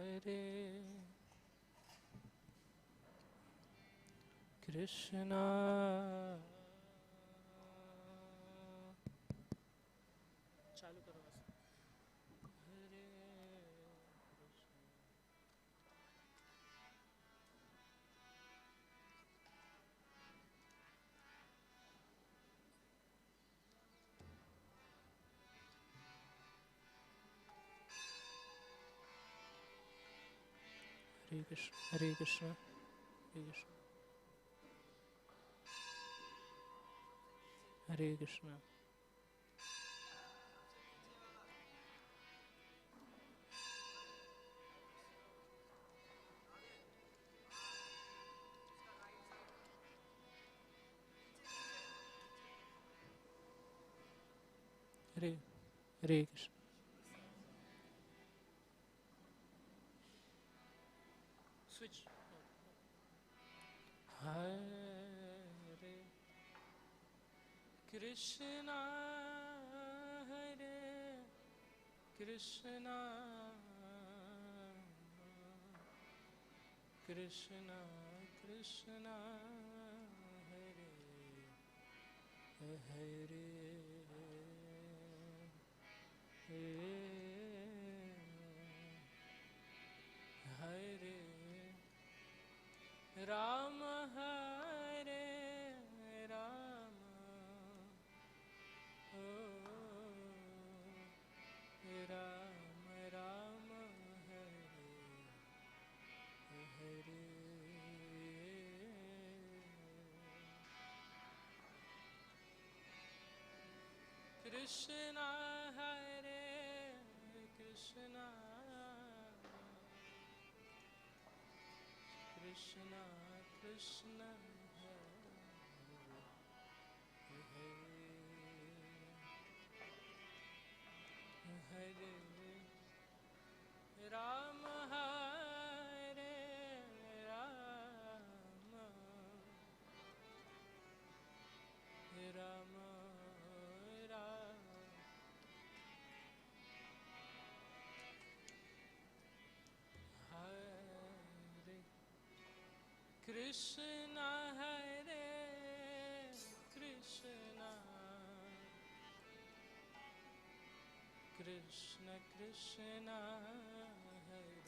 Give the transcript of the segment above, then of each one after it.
Hare Krishna चालू करो बस हरे कृष्ण हरे कृष्ण हरे कृष्ण हरे Krishna Hare Hare Krishna switch Hare Krishna Hare Krishna Krishna Krishna Hare Hare Hare Ram Hare Ram Ram Ram Hare Hare Krishna Hare Krishna Krishna Krishna Hare Hare Ram Hare Ram Ram Ram Hare Krishna Hare Krishna Krishna Krishna Hare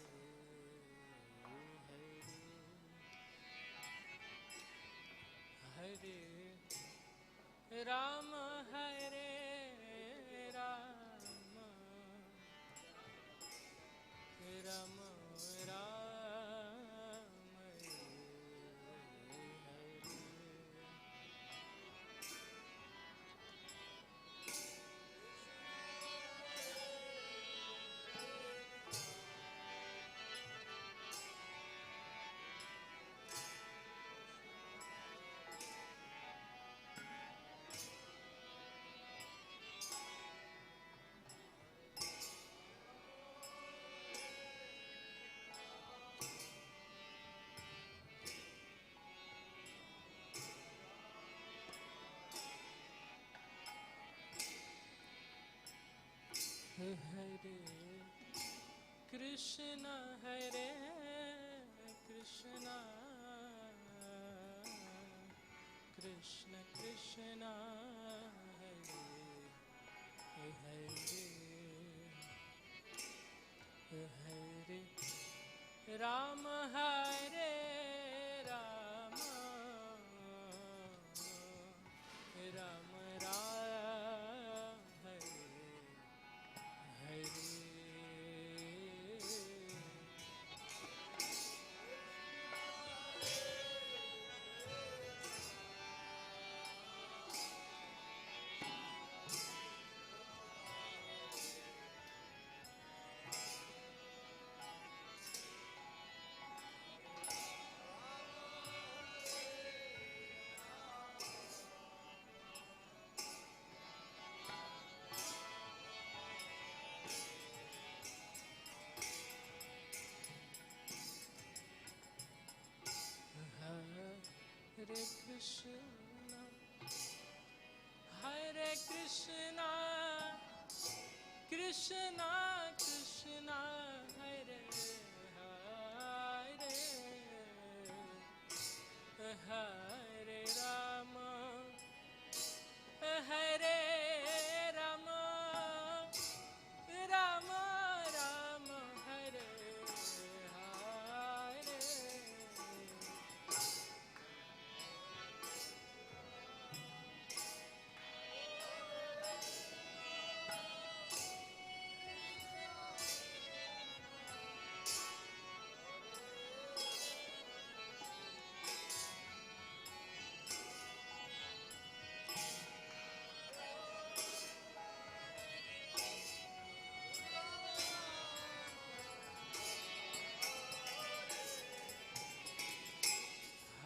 Hare Hare Ram Hare Ram Ram Ram Hare Krishna Hare Krishna Krishna Krishna Hare Hare Hare Ram Hare Ram Ram Ram Hare Hare Hare Krishna, Hare Krishna, Krishna Krishna, Hare Hare Rama, Hare Rama, Rama Rama, Hare Hare.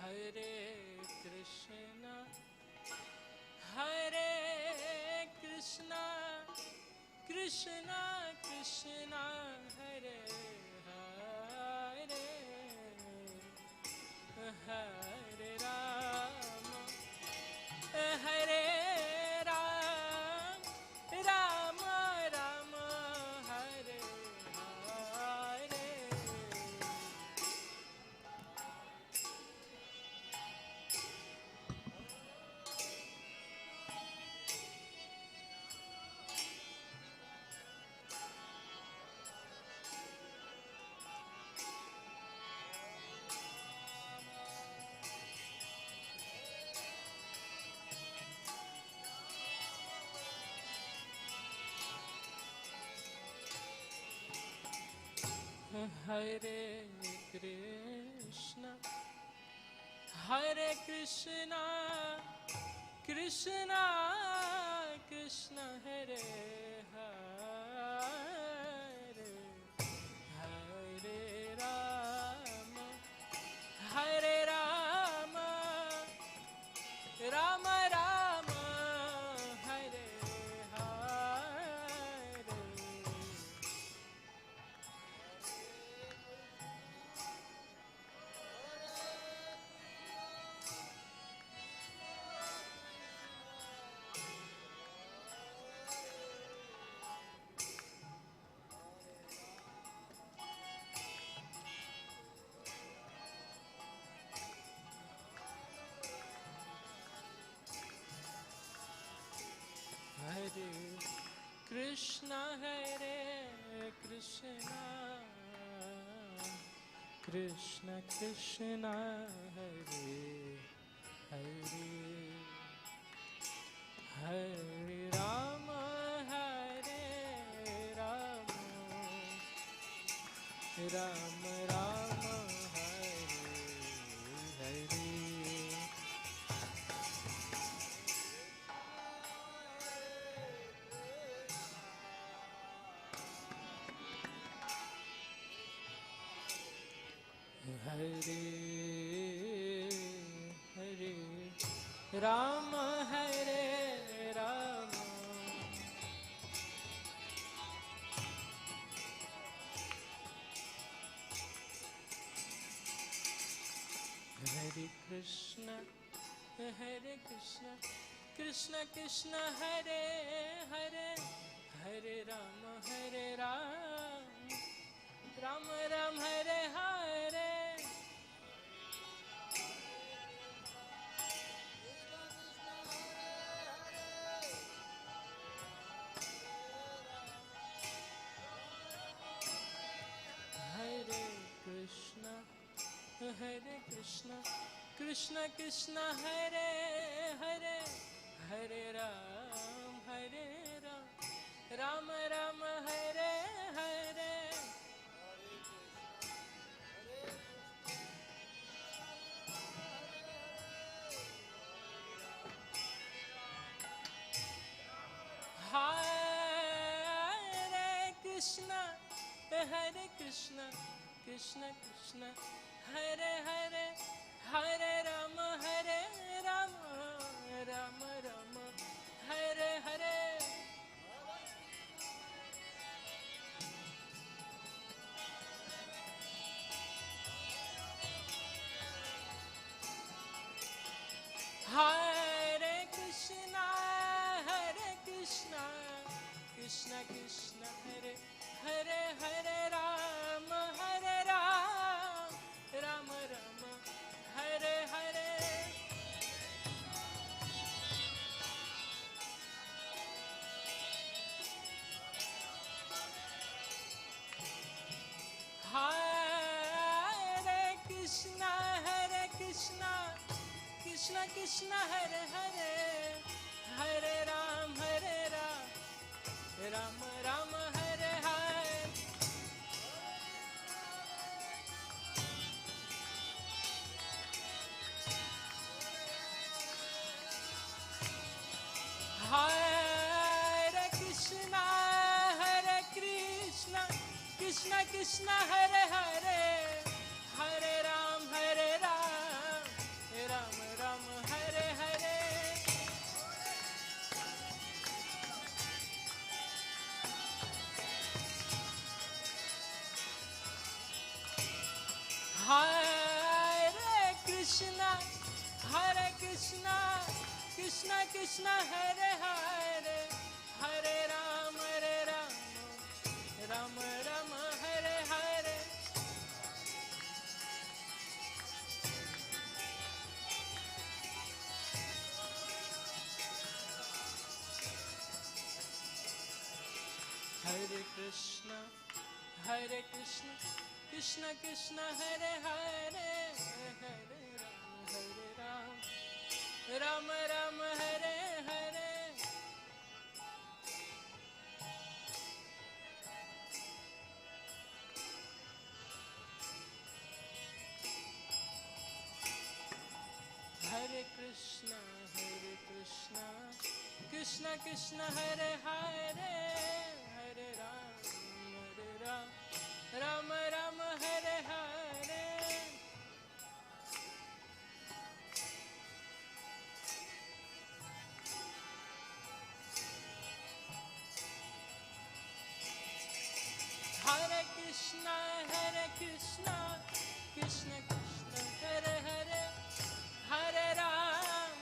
Hare Krishna, Hare Krishna, Krishna Krishna, Hare Hare, Hare Rama, Hare Ram, Rama Rama, Hare Hare. Hare Krishna, Hare Krishna, Krishna Krishna, Hare Hare, Hare Rama, Hare Rama, Rama Rama, Hare Hare. Hare Krishna, Hare Krishna, Krishna Krishna, Hare Hare, Hare Rama, Hare Rama, Rama Rama, Hare Hare. Hare Hare Rama, Hare Rama, Hare Krishna, Hare Krishna, Krishna Krishna, Hare Hare, Hare Rama, Hare Rama, Rama Rama, Hare Hare. Hare Krishna, Hare Krishna, Krishna Krishna, Hare Hare, Hare Ram, Hare Ram, Rama Rama, Hare Hare. Hare Krishna, Hare Krishna, Krishna Krishna, Hare Hare, Hare Rama, Hare Rama, Rama Rama, Hare Hare. Hare Krishna, Hare Krishna, Krishna Krishna, Hare Hare, Hare Rama, Hare Rama, Rama Rama, Hare Hare. Krishna Krishna Hare Hare, Hare Ram, Ram Ram Hare Hare. Hare Krishna, Krishna Krishna Hare Hare, Hare Ram, Ram Ram Hare Hare. Hare Krishna, Krishna Krishna Hare Hare, Hare Ram, Ram Ram Hare Hare. Hare Krishna, Krishna Krishna Hare Hare, Hare Ram, Ram Ram Hare Hare. Hare Krishna, Krishna Krishna Hare Hare, Hare Ram, Ram Ram Hare Hare. Hare Krishna, Krishna Krishna Hare Hare, Hare Ram,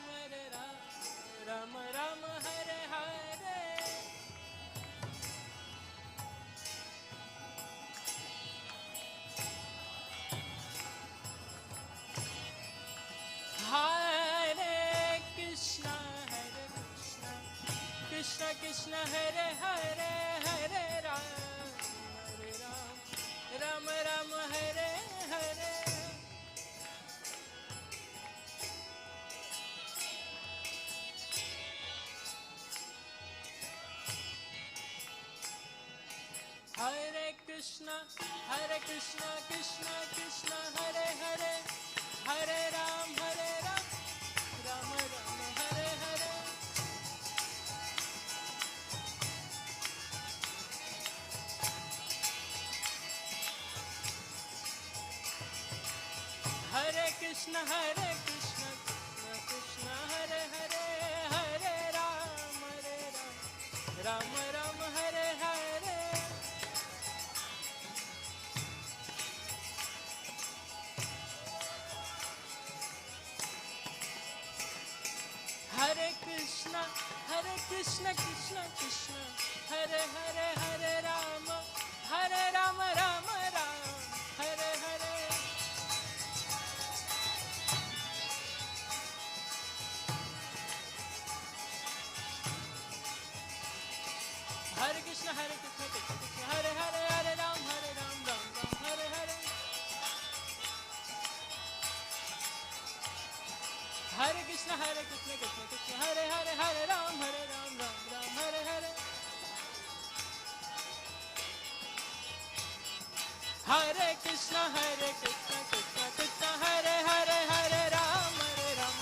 Ram Ram Hare Hare. Hare Krishna, Krishna Krishna Hare Hare, Hare Ram, Ram Ram Hare Hare. Hare Krishna, Krishna Krishna Hare Hare, Hare Ram, Ram Ram Hare Hare. Hare Krishna, Krishna Krishna Hare Hare, Hare Ram, Ram Ram Hare Hare. Hare Krishna, Krishna Krishna Hare Hare, Hare Ram, Ram Ram Hare Hare. Hare Krishna, Krishna Krishna Hare Hare, Hare Ram, Ram Ram Hare Hare. Hare Krishna, Krishna Hare Hare, Hare Ram, Ram Hare Hare. Hare Krishna, Krishna Krishna Hare Hare, Hare Ram, Ram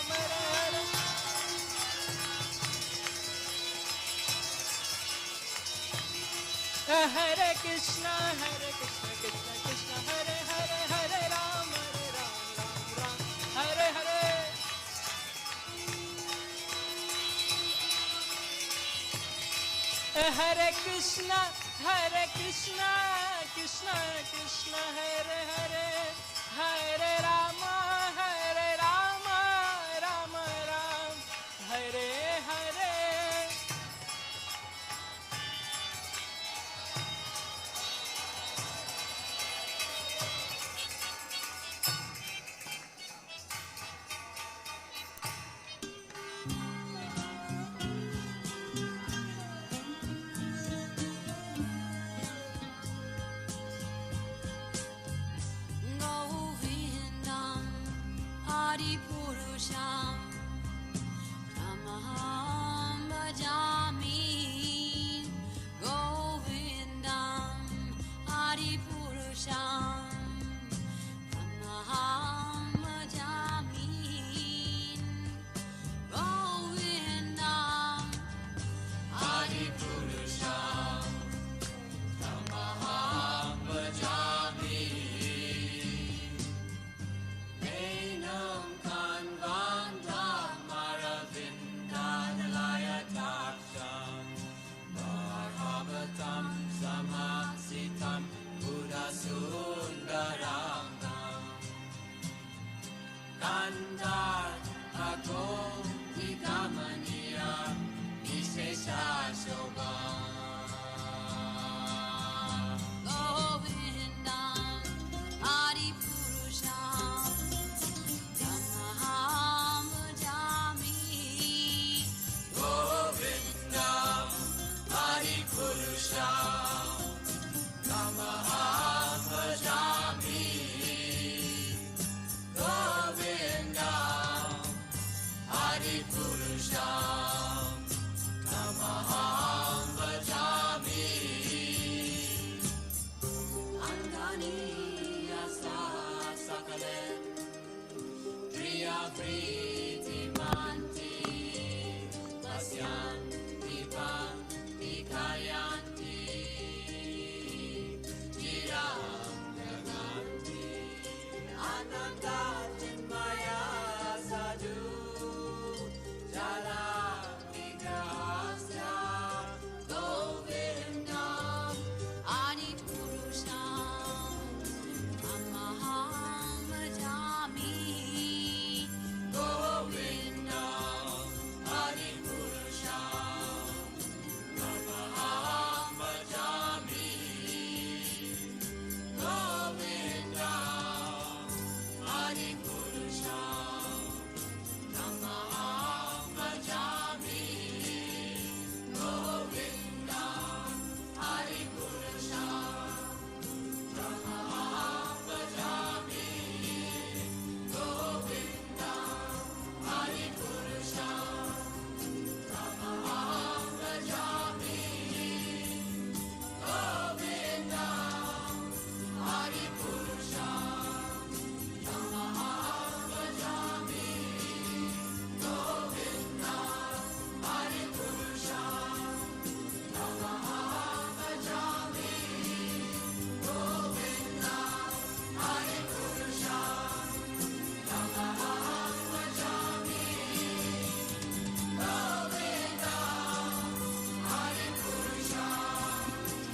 Hare Hare. Hare Krishna, Krishna Hare Hare, Hare Ram, Ram Hare Hare. Hare Krishna, Krishna Krishna Hare Hare, Hare Rama, Ram Hare Hare.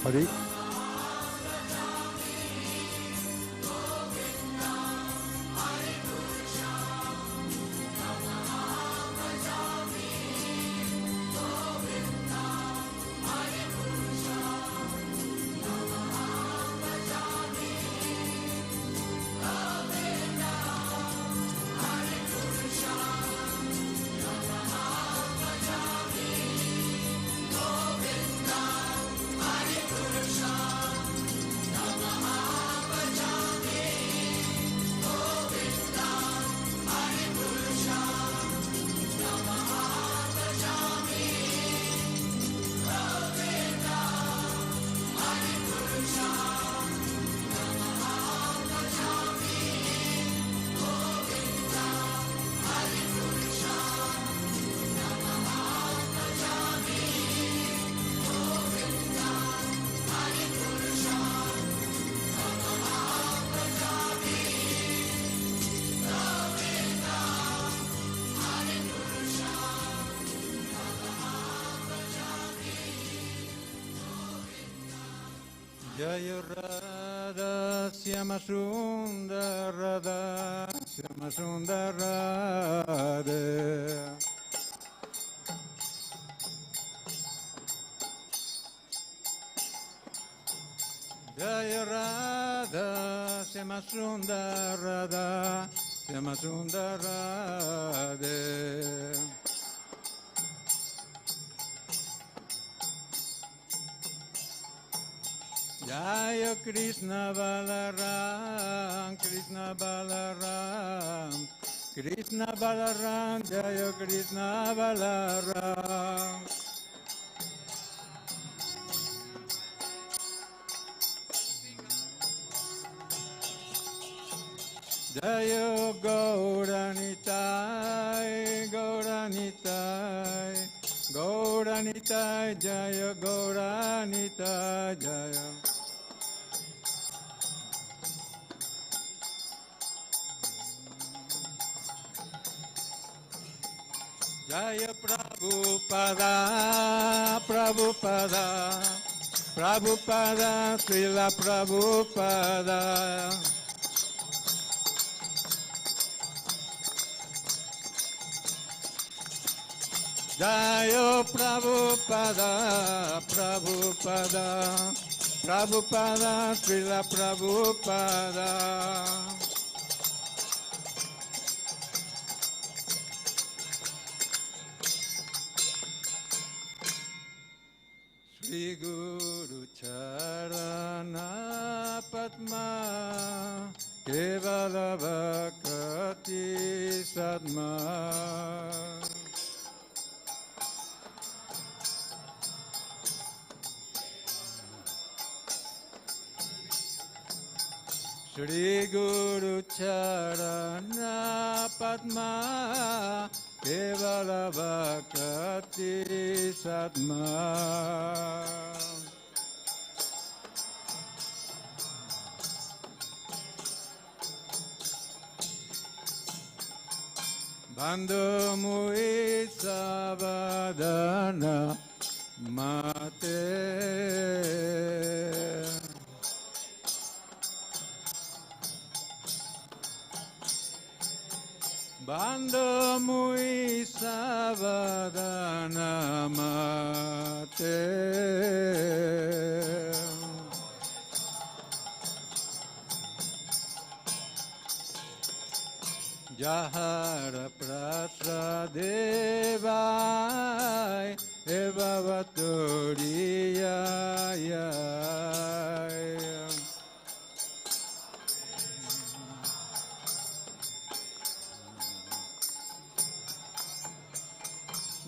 Hari. Jaya Radha Syama Sundara Radha Syama Sundara Radha. Jaya Radha Syama Sundara Radha Syama Sundara Radha. Jaya Krishna Balaram, Krishna Balaram, Krishna Balaram, Jaya Krishna Balaram. Jaya Gauranitai, Gauranitai, Gauranitai, Jaya Gauranitai, Jaya. Jaya Prabhupada, Prabhupada, Prabhupada, Srila Prabhupada. Jaya Prabhupada, Prabhupada, Prabhupada, Srila Prabhupada. Shri Guru Shri Guru Charana Padma Kevala Bhakti Sadma Bandhu Mui Savadana Mate Bandhu Mui Savadana Mate Jahara Prasadevai Evavatoriyaya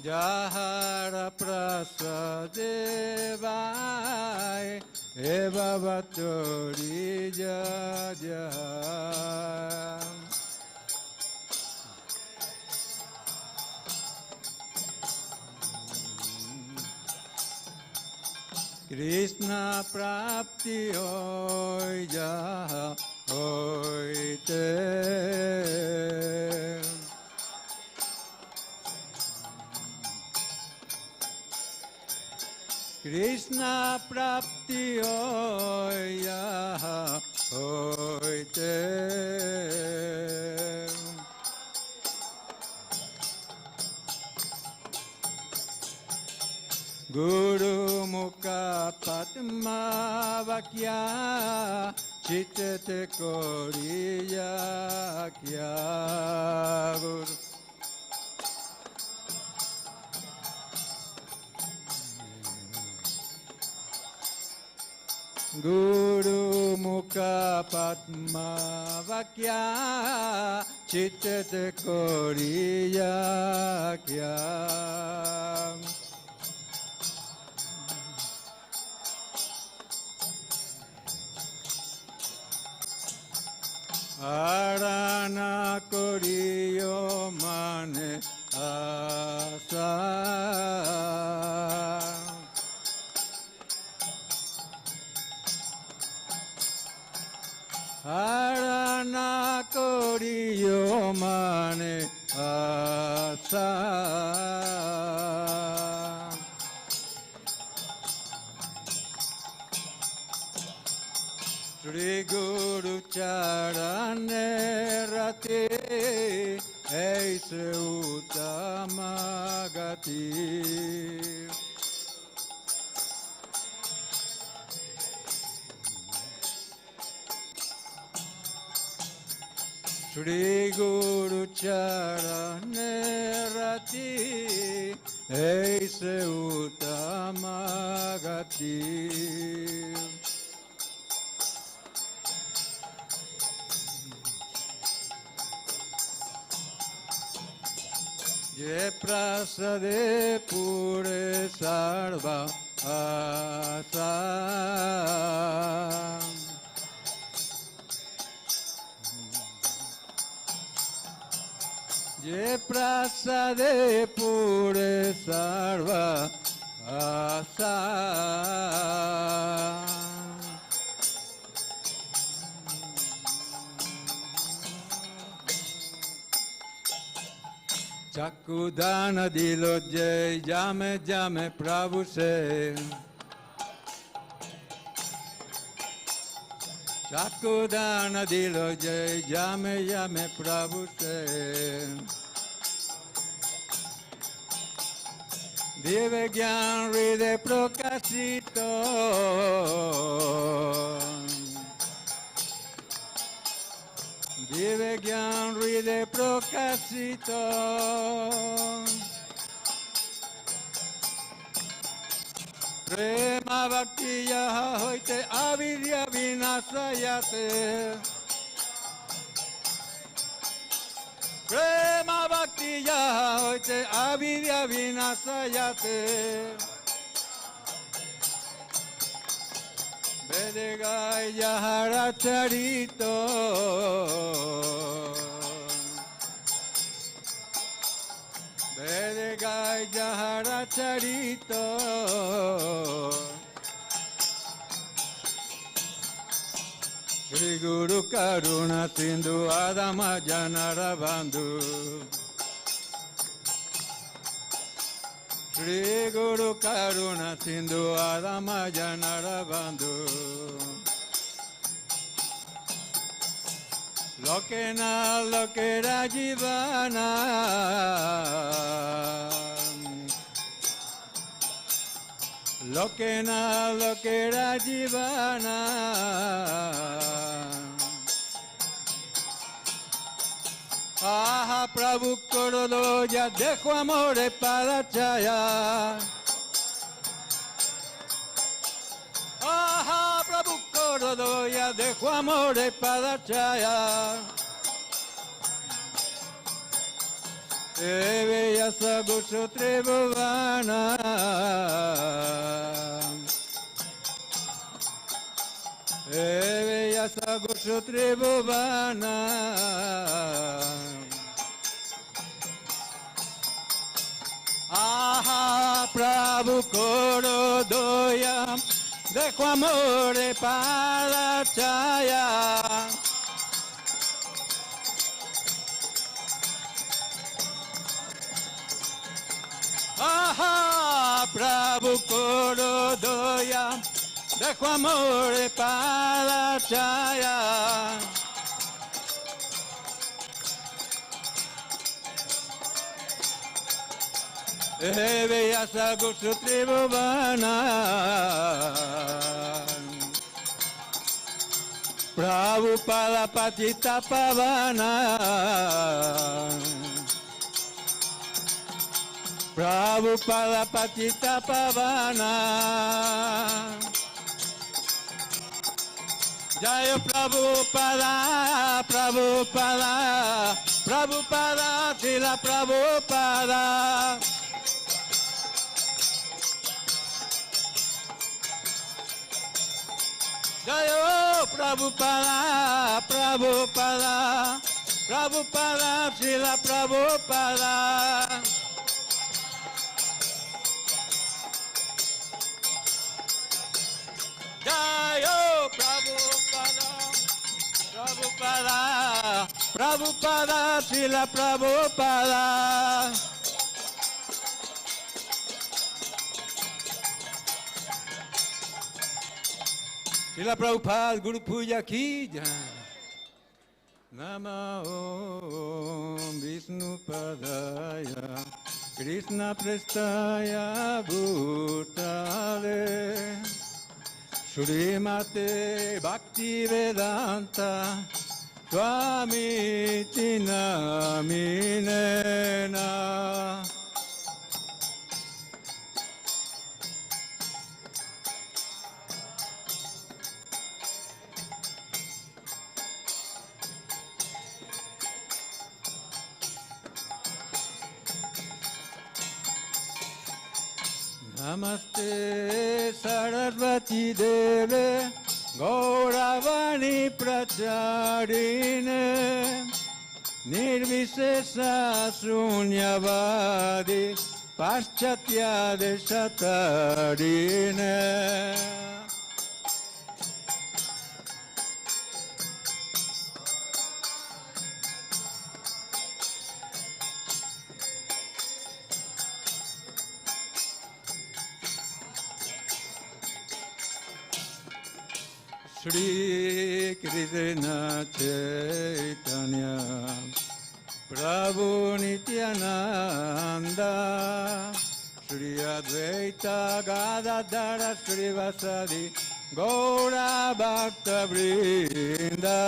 Jahara Prasadevai Evavatoriyaya Krishna Prapti Hoy Jaha Hoy Te Krishna Prapti Hoy Jaha Hoy Te Guru Mukha Padma Vakya Chitte Koriya Kya Guru Guru Mukha Padma Vakya Chitte Koriya Kya Arana Koriyo Mane Asa Arana Koriyo Mane Asa Shri Guru Charane Arati Aise Uttama Gati Shri Guru Charane Arati Aise Uttama Gati Je prasade pure sarva asa Je prasade pure sarva asa Chakudana dilo jai jame jame Prabhu se Chakudana dilo jai jame jame Prabhu se Dive gyan ride prokasito Dive gyan ride prokasito Prema bhakti-yoga hoite avidya vinasayate Prema bhakti-yoga hoite avidya vinasayate Vedegai Jahara Charito Vedegai Jahara Charito Shri Guru Karuna Sindhu Adama Janara Bandhu Shri Guru Karuna Sindhu Adama Janara Bandhu Lokena Lokera Jivana Lokena Lokera Jivana Aha Prabhu Korolo ya dejo amore para chaya Aha Prabhu Korolo ya dejo amore para chaya Eve ya sagusho trebovana Eve ya sagusho trebovana Aha Prabhu Korodoya dejo amore para chaya Aha Prabhu Korodoya dejo amore para chaya Eve yasa gushu tribhuvana Prabhupada patita pavana Prabhupada patita pavana Jaya Prabhupada Prabhupada Prabhupada Srila Prabhupada Jaya Prabhupada Prabhupada Prabhupada Srila Prabhupada Jaya Prabhupada Prabhupada Prabhupada Srila Prabhupada Srila Prabhupada Guru Puja Ki Jai Nama Om Vishnu Padaya Krishna Prestaya Bhutale Srimate Bhakti Vedanta Swami Tinaminena Namaste Sarasvati Deve Gauravani Pracharine Nirvisesa Sunyavadi Paschatya Deshatarine Shri Krishna Chaitanya Prabhu Nityananda Shri Advaita Gadadhara Srivasadi Gaura Bhakta Vrinda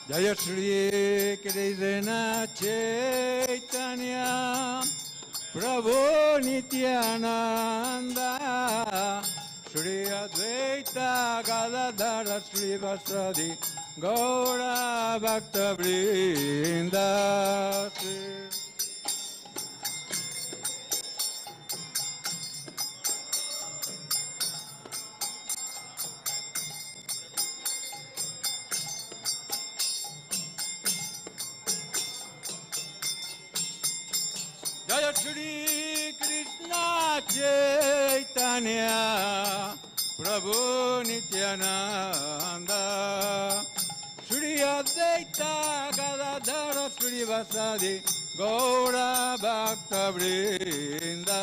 Jaya Shri Krishna Chaitanya Prabhu Nityananda Shri Advaita Gadadhara Srivasadi Gaura Bhakta Vrinda. Jaya Shri Krishna Chaitanya Prabhu Nityananda Shri Advaita Gadadhara Srivasadi Gaura Bhakta Vrinda.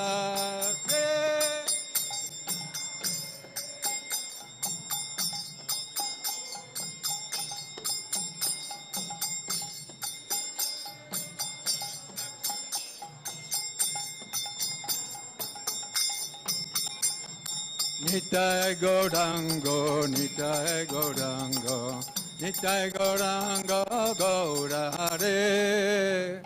Nitai Gaurango, Nitai Gaurango, Nitai Gaurango, Gaura Hare.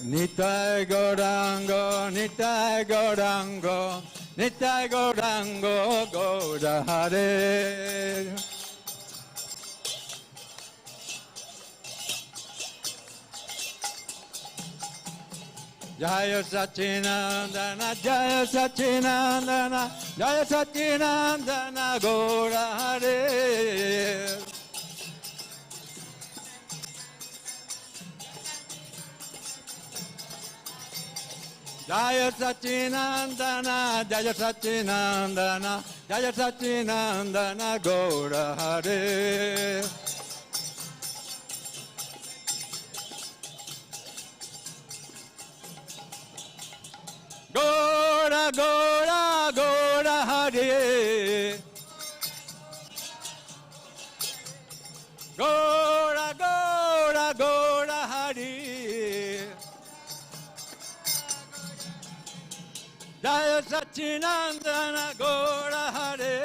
Nitai Gaurango, Nitai Gaurango, Nitai Gaurango, Gaura Hare. Jaya Sachinandana, Jaya Sachinandana, Jaya Sachinandana, Gaura Hare. Jaya Sachinandana, Jaya Sachinandana, Jaya Sachinandana, Gaura Hare. Gaura, Gaura, Gaura Hare. Gaura, Gaura, Gaura Hare. Jaya Sachinandana, Gaura Hare.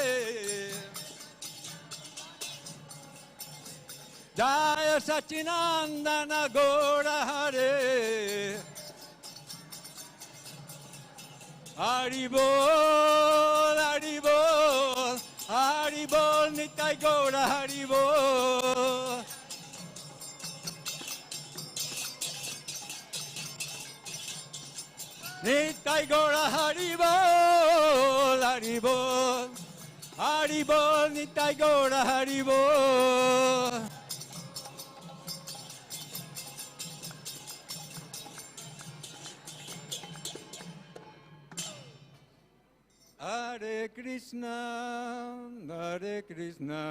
Jaya Sachinandana, Gaura Hare. Haribol, Haribol, Haribol, Nitai Gaura Haribol. Nitai Gaura Haribol, Haribol, Haribol, Nitai Gaura Haribol. Hare Krishna, Hare Krishna,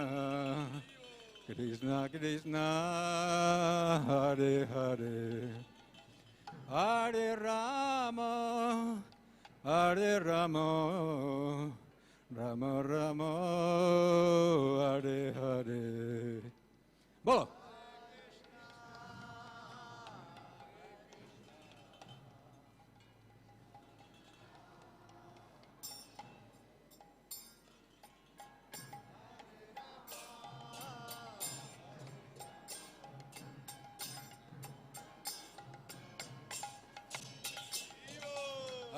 Krishna Krishna, Hare Hare, Hare Rama, Hare Rama, Rama Rama, Hare Hare. Bolo.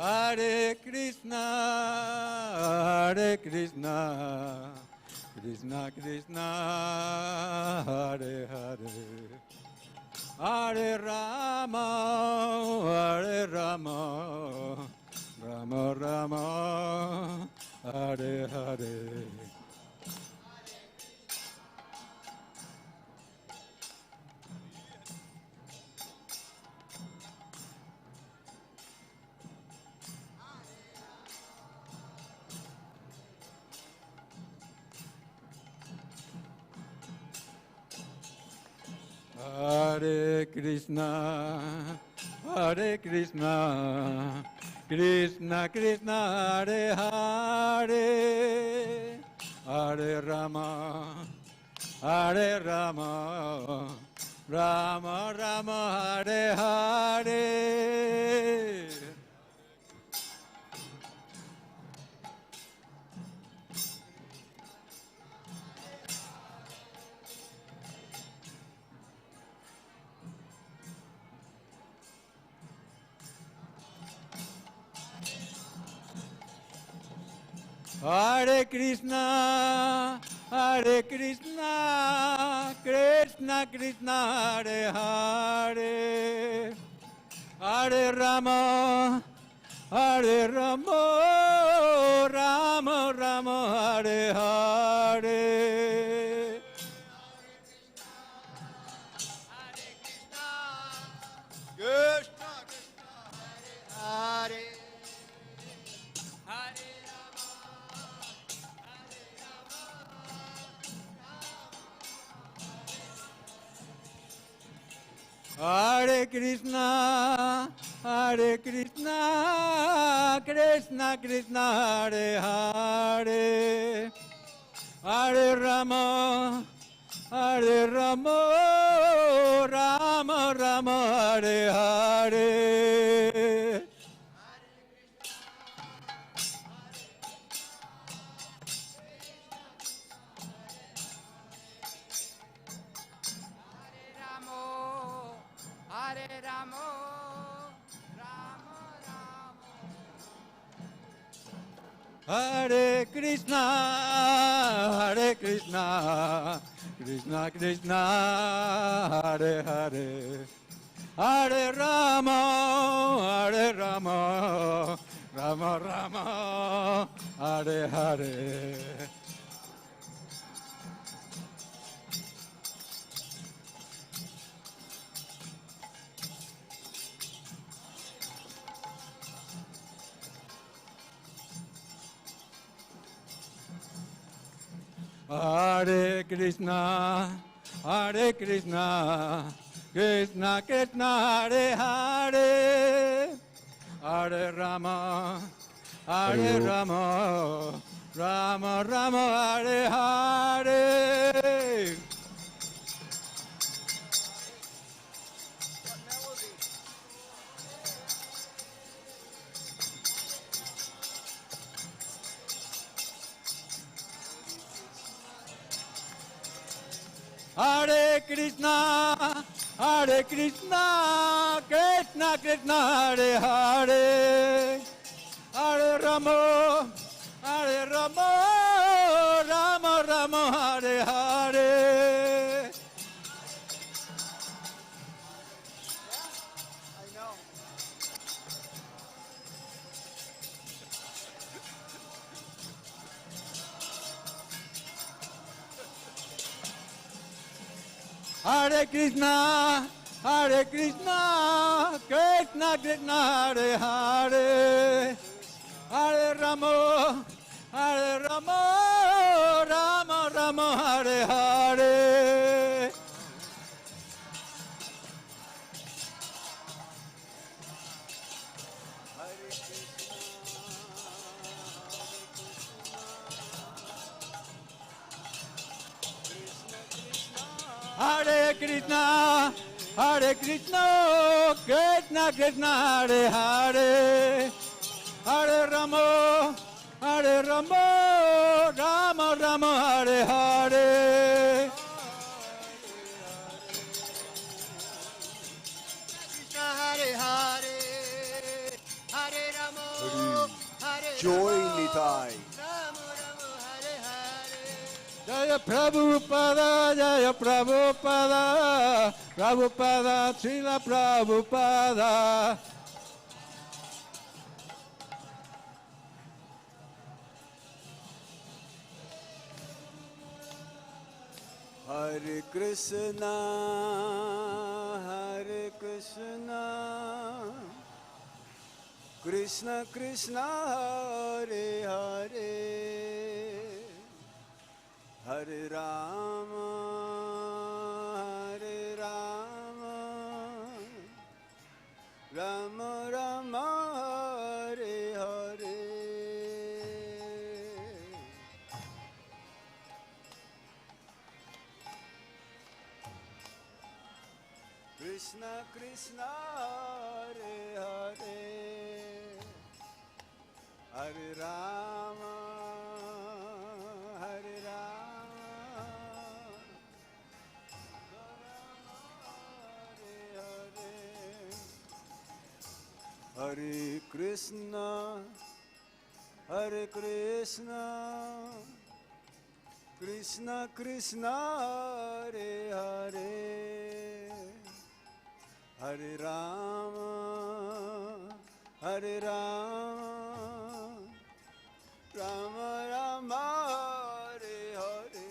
Hare Krishna, Hare Krishna, Krishna Krishna, Hare Hare, Hare Rama, Hare Rama, Rama Rama, Hare Hare. Hare Krishna, Hare Krishna, Krishna Krishna, Hare Hare, Hare Rama, Hare Rama, Rama Rama, Hare Hare. Hare Krishna, Hare Krishna, Krishna Krishna, Hare Hare, Hare Rama, Hare Rama, Rama Rama, Hare Hare. Krishna Krishna, Hare Hare, Hare Krishna, Hare Krishna, Krishna Krishna, Hare Hare, Hare Rama, Hare Rama, Rama Rama, Hare Hare. Hare Ramo, Ramo Ramo. Hare Krishna, Hare Krishna, Krishna Krishna, Hare Hare, Hare Rama, Hare Rama, Rama Rama, Hare Hare. Hare Krishna, Hare Krishna, Krishna Krishna, Hare Hare, Hare Rama, Hare Rama, Rama Rama, Hare Hare. Hare Krishna, Hare Krishna, Krishna Krishna, Hare Hare, Hare Rama, Hare Rama, Rama Rama, Hare Hare. I know. Hare Krishna, Hare Krishna, Krishna Krishna, Hare Hare, Hare Rama, Hare Rama, Rama Rama, Hare Hare. Hare Krishna, Hare Krishna, Krishna Krishna, Hare Hare, Hare Rama, Hare Rama, Rama Rama, Hare Hare. Krishna Hare Hare, Hare Ramo, Hare Joy Ramo, Nitai. Ramo Ramo, Hare Hare. Jaya Prabhupada, Jaya Prabhupada, Prabhupada, Srila Prabhupada. Hare Krishna, Hare Krishna, Krishna Krishna, Hare Hare, Hare Rama, Hare Rama, Rama Rama, Hare Hare. Krishna Krishna, Hare Hare, Hare Rama, Hare Rama, Hare Hare, Hare Krishna, Hare Krishna, Krishna Krishna, Hare Hare, Hare Rama, Hare Rama, Rama Rama, Hare Hare.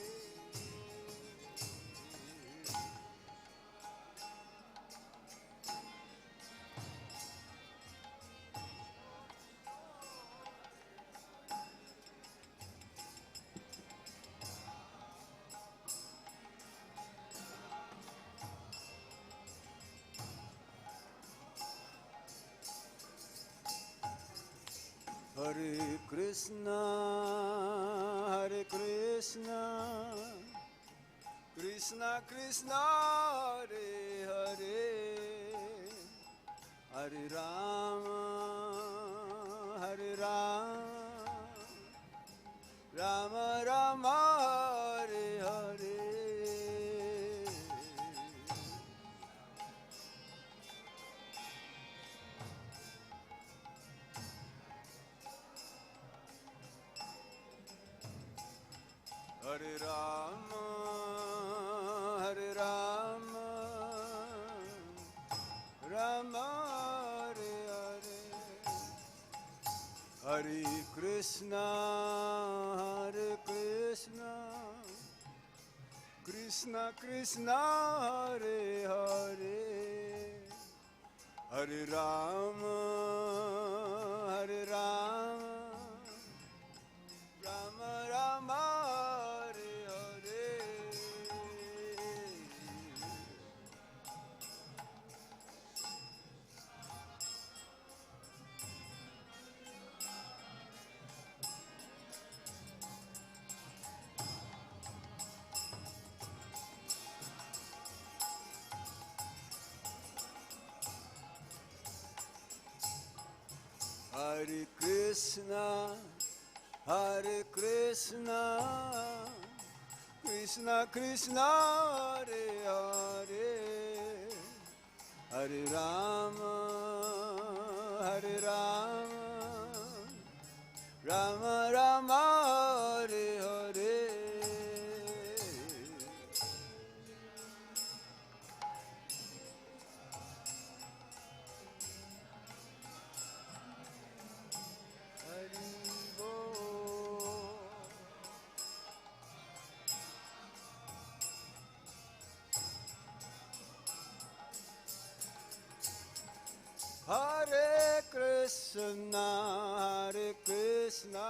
Hare Krishna, Hare Krishna, Krishna Krishna, Hare Hare, Hare Rama, Hare Rama, Rama Rama, Hare Hare. Hare Rama, Hare Rama, Rama Hare Hare, Hare Krishna, Hare Krishna, Krishna Krishna, Hare Hare, Hare Rama, Hare Rama, Rama Rama, Hare Hare. Hare Krishna, Hare Krishna, Krishna Krishna, Hare Hare, Hare Rama, Hare Rama, Rama Rama, Hare Hare. Hare Krishna, Hare Krishna,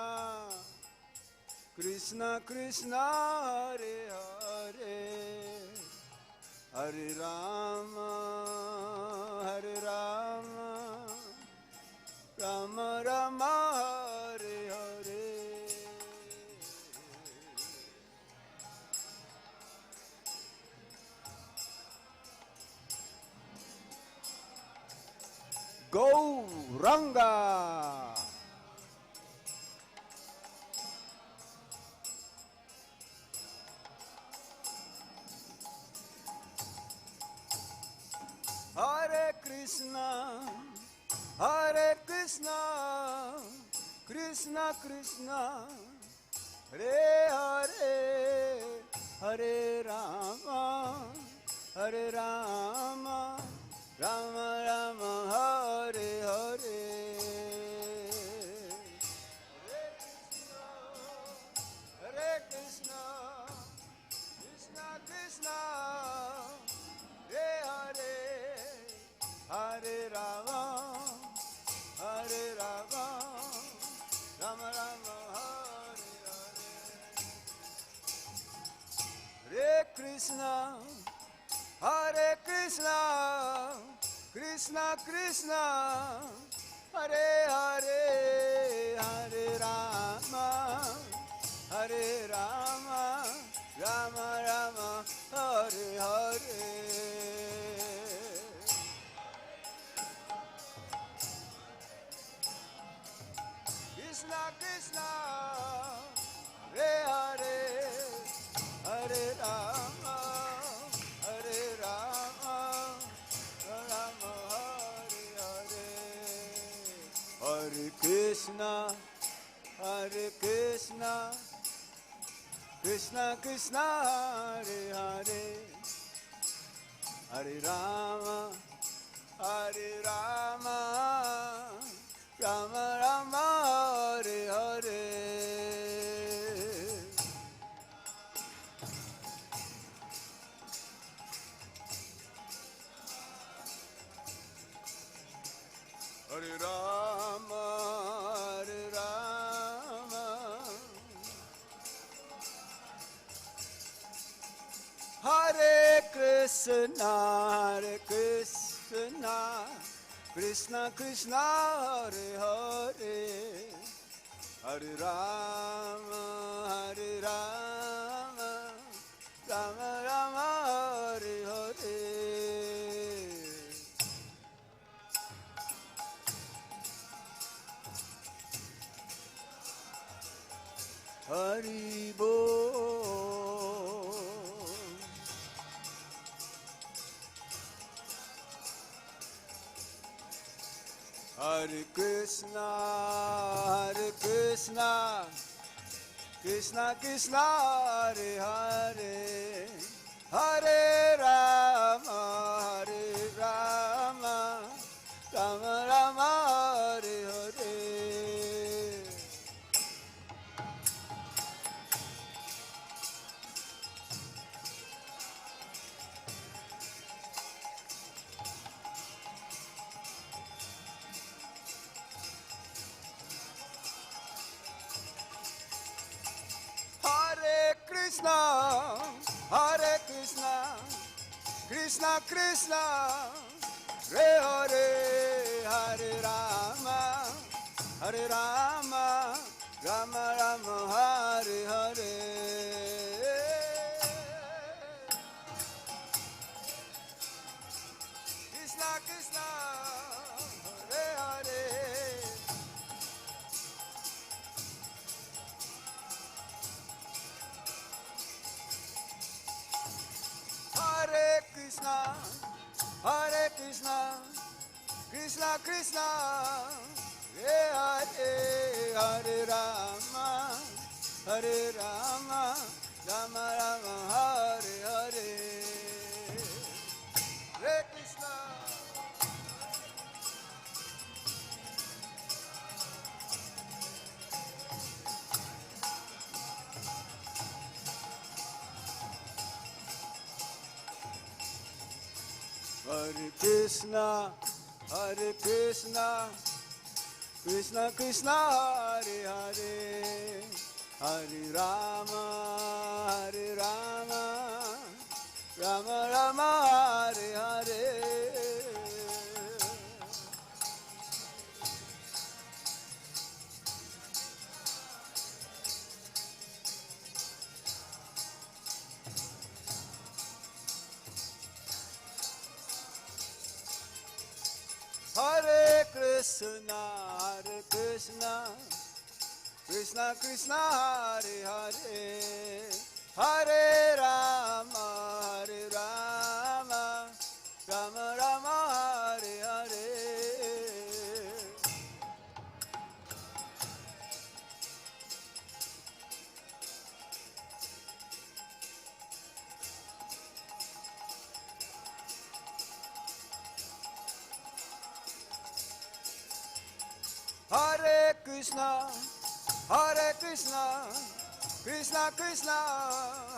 Krishna Krishna, Hare Hare, Hare Rama, Hare Rama, Rama Rama, Hare Hare. Gauranga. Hare Krishna, Hare Krishna, Krishna Krishna, Hare Hare, Hare Rama, Hare Rama, Rama Rama, Hare Hare. Hare Krishna, Krishna Krishna, Hare Hare, Hare Rama, Hare Rama, Rama Rama, Hare Hare. Hare Krishna, Hare Krishna, Krishna Krishna, Hare Hare, Hare Rama, Hare Rama, Rama Rama, Hare Hare. Krishna Krishna, Hare Hare, Hare Rama, Hare Rama, Rama Hare Hare. Hare Krishna, Hare Krishna, Krishna Krishna, Hare Hare, Hare Rama, Hare Rama, Rama Rama, Hare Hare. Hare Rama, Hare Rama, Hare Krishna, Hare Krishna, Krishna Krishna, Hare Hare, Hare Rama, Hare Rama, Rama Rama, Hare Hare. Hari Bol. Hare Krishna, Hare Krishna, Krishna Krishna, Hare Hare, Hare Rama, Hare Rama, Rama Rama, Hare Hare. Hare Krishna, Hare Krishna, Krishna Krishna, Hare Hare, Hare Rama, Hare Rama, Rama Rama, Hare Hare. Krishna Krishna, Hare Hare. Hare Krishna, Hare Krishna, Krishna Krishna, Hare Hare, Hare Rama, Hare Rama, Rama Rama, Hare Hare. Hare Krishna. Hare Krishna, Hare Krishna, Krishna Krishna, Hare Hare, Hare Rama, Hare Rama, Rama Rama, Hare Hare. Hare Krishna, Hare Krishna, Krishna Krishna, Hare Hare, Hare Rama, Hare Rama, Rama Rama, Hare Hare. Hare Krishna, Hare Krishna, Krishna Krishna,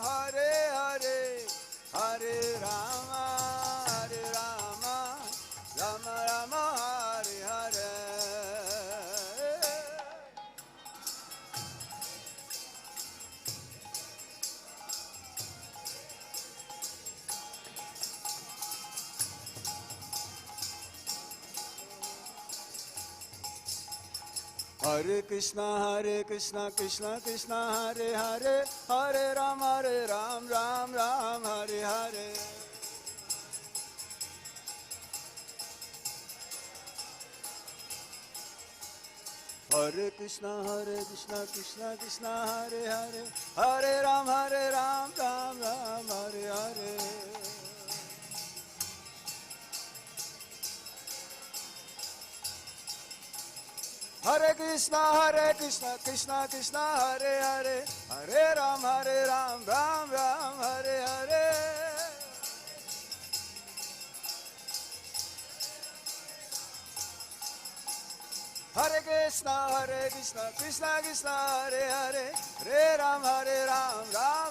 Hare Hare, Hare Rama, Hare Rama, Rama Rama, Hare Hare. Hare Krishna, Krishna Krishna, Hare Hare, Hare Ram, Ram Ram, Hare Hare. Hare Krishna, Krishna Krishna, Hare Hare, Hare Ram, Ram Ram, Hare Hare. Hare Krishna, Krishna Krishna, Hare Hare, Hare Ram, Ram Ram, Hare Hare. Hare Krishna, Krishna Krishna, Hare Hare, Hare Ram, Ram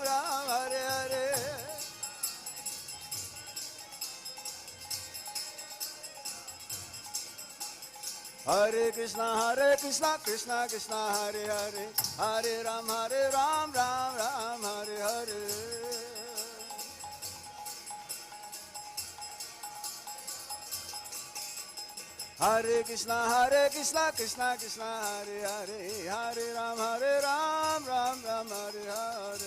Ram, Hare Hare. Hare Krishna, Krishna Krishna, Hare Hare, Hare Ram, Ram Ram, Hare Hare. Hare Krishna, Krishna Krishna, Hare Hare, Hare Ram, Ram Ram, Hare Hare.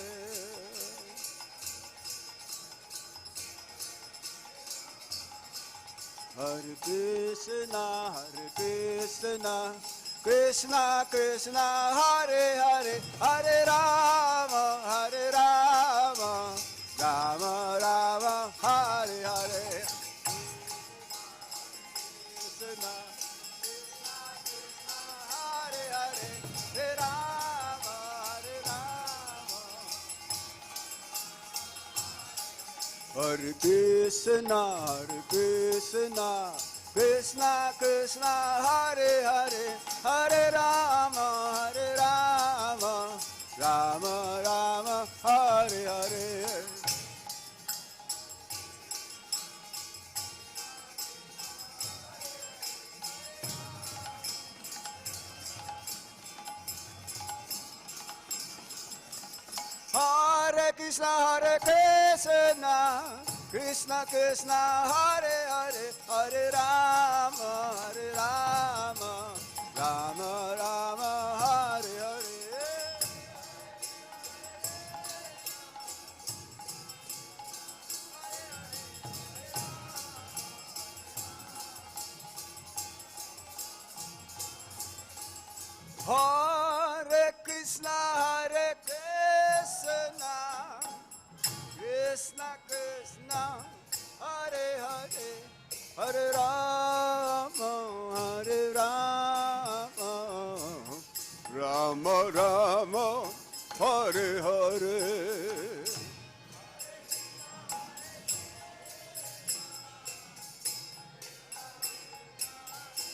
Hare Krishna, Krishna Krishna, Hare Hare, Hare Rama, Rama Rama, Hare Hare. Krishna, Hare Hare, Hare Rama, Hare Krishna, Krishna Krishna, Hare Hare, Hare Rama, Rama Rama, Hare Hare. Hare Krishna, Krishna Krishna, Hare Hare, Hare Rama, Rama Rama, Hare Hare. Hare Krishna, Krishna Krishna, Hare Hare, Hare Rama, Rama Rama, Hare Hare.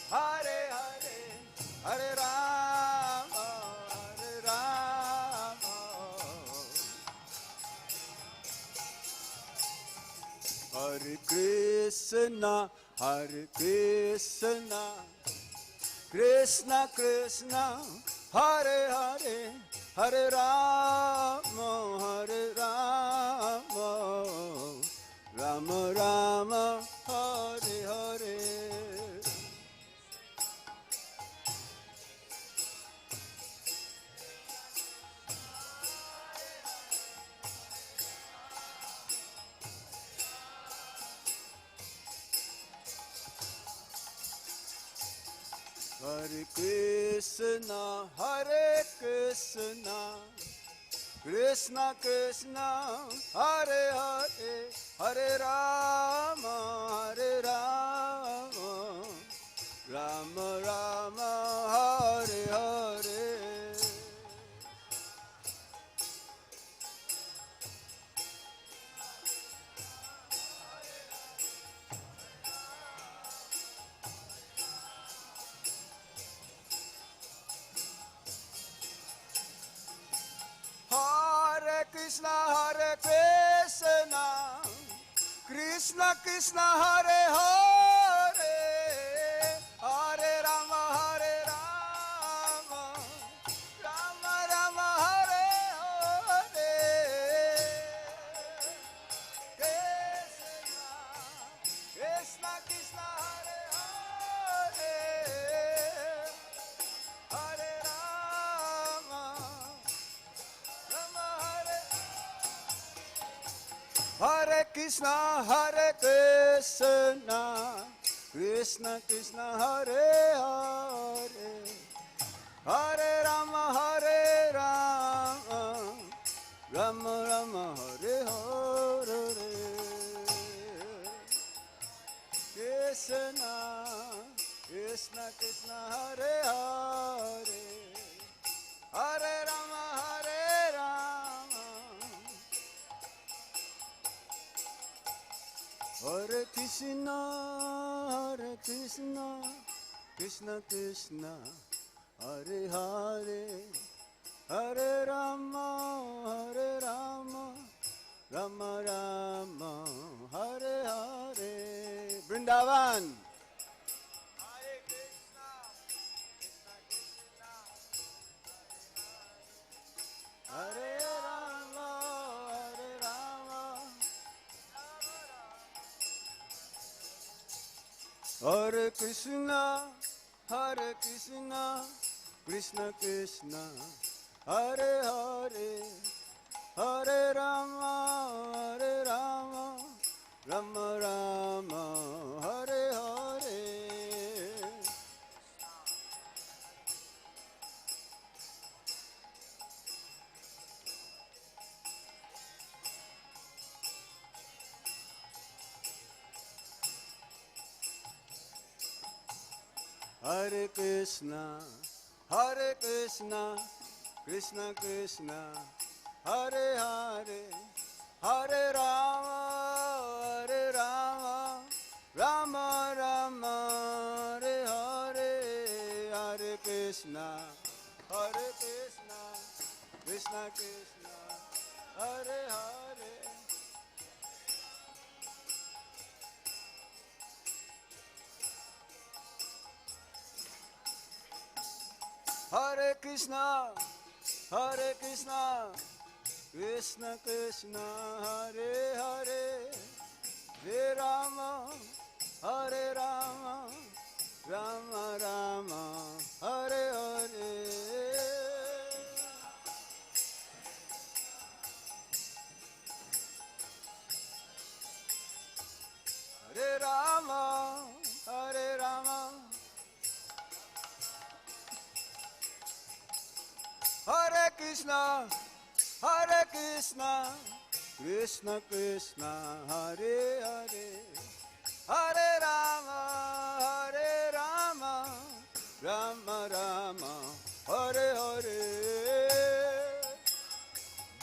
Hare Hare, Hare Rama, Hare Krishna, Krishna Krishna, Hare Hare, Hare Rama, Rama Rama, Hare Hare. Hare Krishna, Krishna Krishna, Hare Hare, Hare Rama, Rama Rama, Hare Hare. Hare Krishna, Krishna Krishna, Hare Hare, Hare Rama, Rama Rama, Hare Hare. Krishna Krishna, Hare Hare, Hare Rama, Hare Krishna, Krishna Krishna, Hare Hare, Hare Rama, Rama Rama, Hare Hare. Krishna, Krishna Krishna Hare Hare, Hare Rama Hare Rama, Hare Krishna Krishna Krishna Hare Hare, Hare Rama Rama Rama Hare Hare. Vrindavan. Hare Krishna, Krishna Krishna, Hare Rama, Hare Rama, Hare Krishna, Krishna Krishna, Hare Hare, Hare Rama, Rama Rama, Hare Hare. Hare Krishna, Krishna Krishna, Hare Hare, Hare Rama, Rama Rama, Hare Hare, Hare Krishna, Krishna Krishna, Hare Hare. Hare Krishna, Krishna Krishna, Hare Hare, Hare Rama, Rama Rama, Hare Hare. Hare Rama, Hare Krishna, Krishna Krishna, Hare Hare, Hare Rama, Rama Rama, Hare Hare.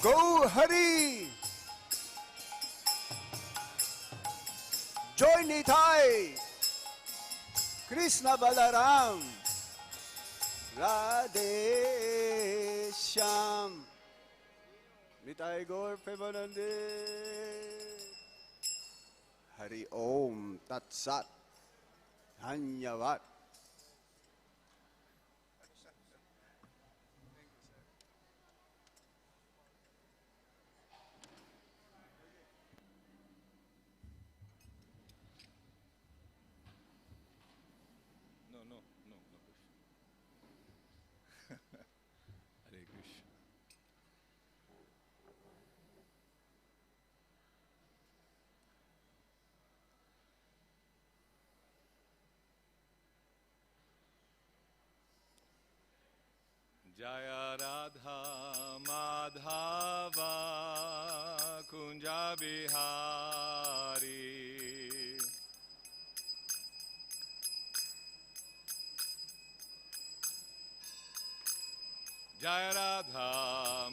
Go Hari, Joy Nitai, Krishna Balaram, Radhe Shyam, Nitai Gaur Premanande. Hari Om Tat Sat. Dhanyavad. No, Hare Krishna. Jaya Radha Madhava Kunja Bihari Jaya Radha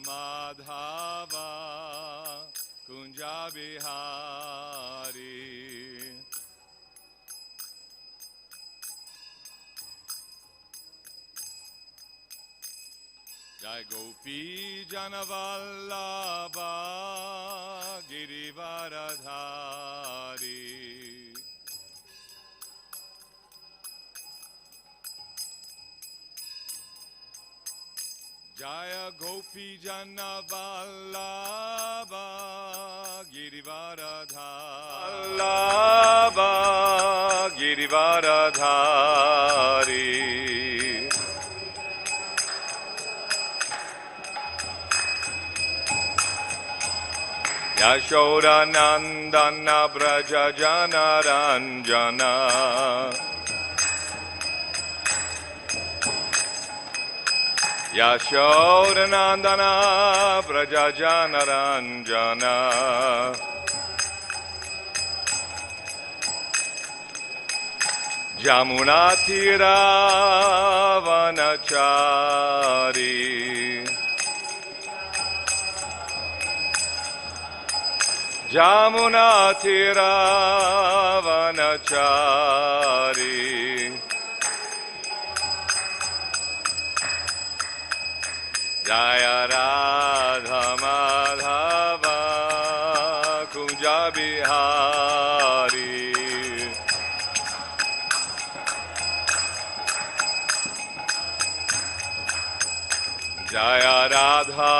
Madhava Kunja Bihari Jai Gopi Janavallabha Girivaradhari Jaya Gopi Janavallabha Girivaradhari Yashoda Nandana Braja Janaranjana Yashoda Nandana Braja Janaranjana Jamunatiravanachari Jamunatiravanachari Jaya Radha Madhava Kunja Bihari Jaya Radha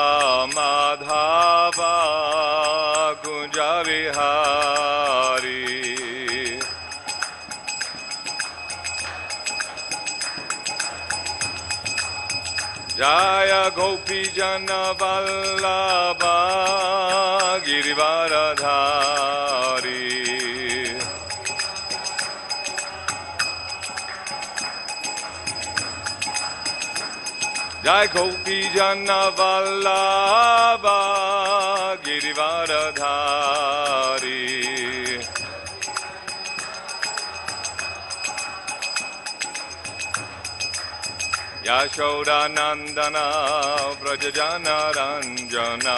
Madhava Kunja Bihari Jaya Gopi Jana Vallabha Girivaradhari Jai Gopi Jana Vallabha Girivaradhari Yashoda Nandana Vrajajana Ranjana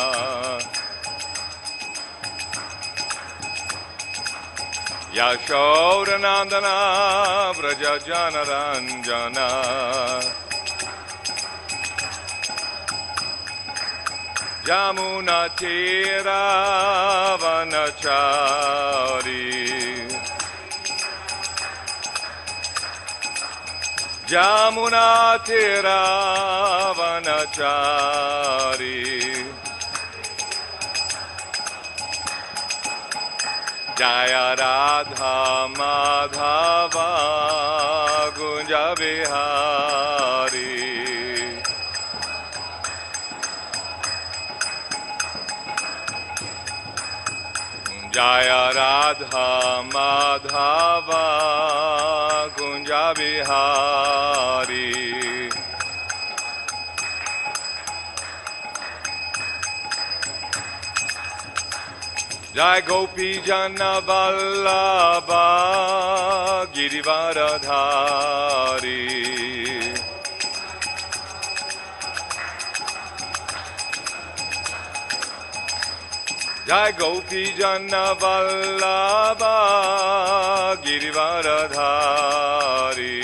Yashoda Nandana Vrajajana Ranjana Jamuna Tiravanachari Jamuna Tiravanachari Jaya Radha Madhava Gunja Bihari Jaya Radha Madhava Kunja Bihari Jai Gopi Jana Vallabha Girivaradhari Jai Gopi Jana Vallabha Girivaradhari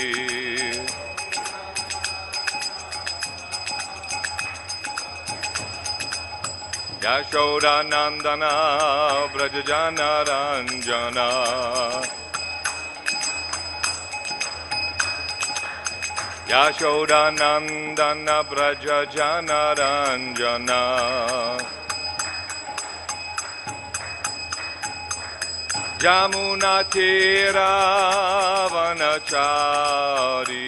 Yashoda Nandana Vrajajana Ranjana Yashoda Nandana Vrajajana Ranjana Jamuna Tiravanachari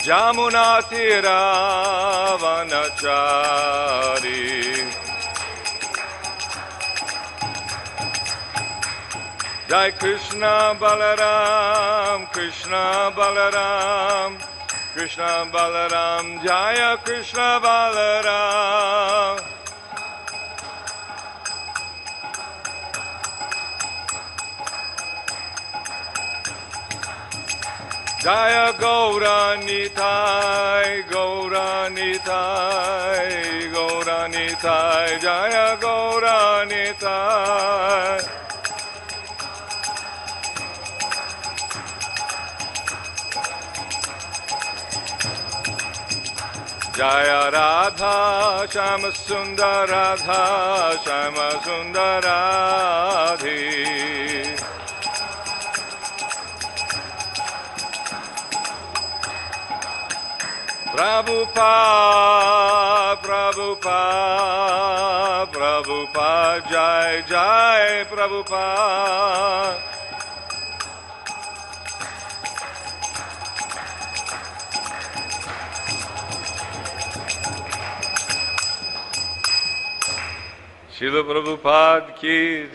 Jamuna Tiravanachari Jai Krishna Balaram Krishna Balaram Krishna Balaram Jaya Krishna Balaram Jaya Gauranitai, Gauranitai, Gauranitai, Jaya Gauranitai. Jaya Radha, Shama Sundar Radha, Shama Sundar Radhi. Prabhupada, Prabhupada, Prabhupada, Jai, Jai, Prabhupada. Srila Prabhupada ki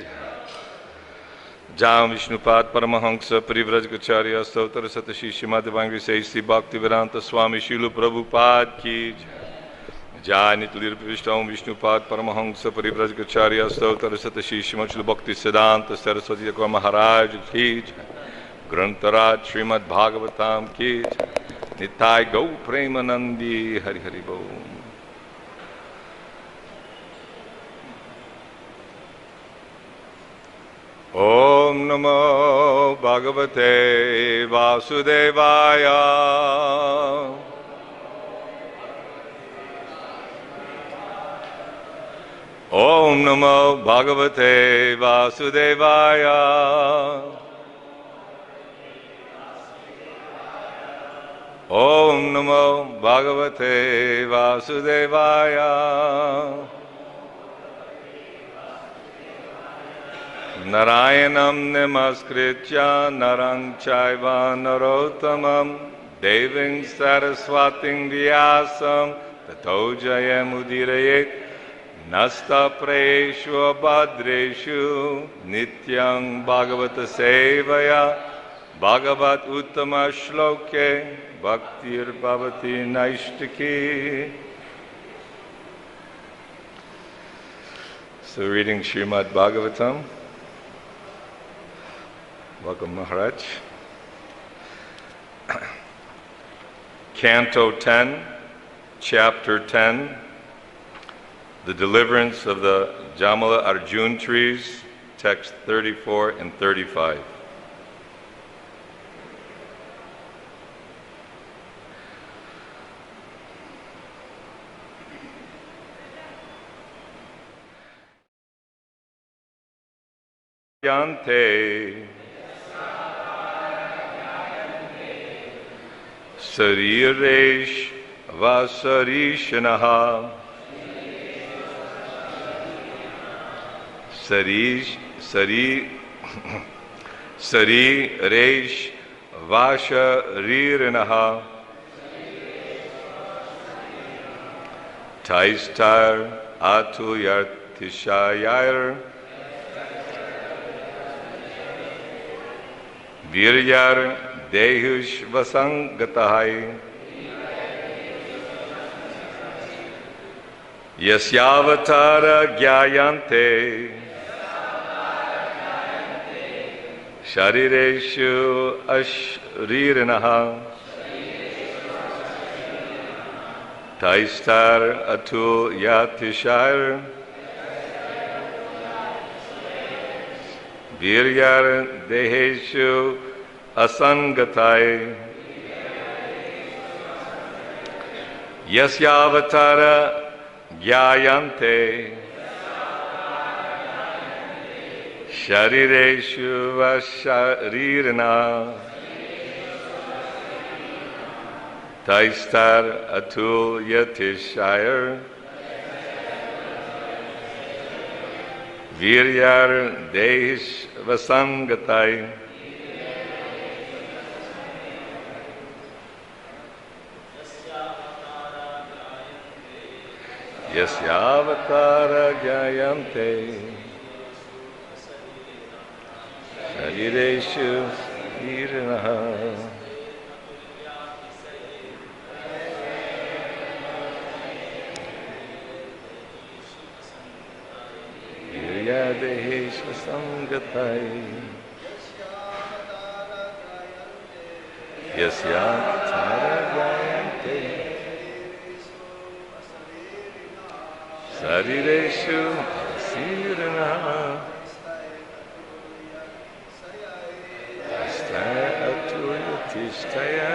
Jam Vishnupad Paramahansa Parivrajgacharya Stautar Satashi Srimad Bhagavatam Sri Bhakti-Vedanta Swami Srila Prabhupada ki Jai Nityalir Vishtam Vishnupad Paramahansa Parivrajgacharya Stotar Satashi Shimachul Bhakti Siddhanta Saraswati Thakur Maharaj Ki Jai. Grantaraj Srimad Bhagavatam Ki Jai. Nitai Gau Premanandi Hari Hari Bo. Om Namo Bhagavate Vasudevaya. Om Namo Bhagavate Vasudevaya. Om Namo Bhagavate Vasudevaya. Narayanam namaskritya narang chaiva narottamam deving saraswating vyasam tato jayamudiraye nasta preshu abhadreshu nityang bhagavata sevaya bhagavat uttama shloke bhaktir bhavati naishtaki. So reading Srimad Bhagavatam. Welcome, Maharaj. Canto 10, Chapter 10, The Deliverance of the Jamala Arjun Trees, text 34 and 35. Yante Sariresh Vasarishanaha Sariresh Vashariranaha Taistar Atuyartishayar Viryar Dehush Vasangatahai Yasyavatara Gyayante Sharireshu Ashriranaha Taistar Atul Yatishar Viryar Deheshu Asangatai Yasyavatara Gyayante Sharireshu Vasharirana Taistar Atul Yatishayar Viryar Dehish Vasangatai Yasyavatara Gyayante Sharireshu Iranaha Viryadehesh Vasangatai Yasyavatara Gyayante Sarireshu Sirana Astaya Atuyatistaya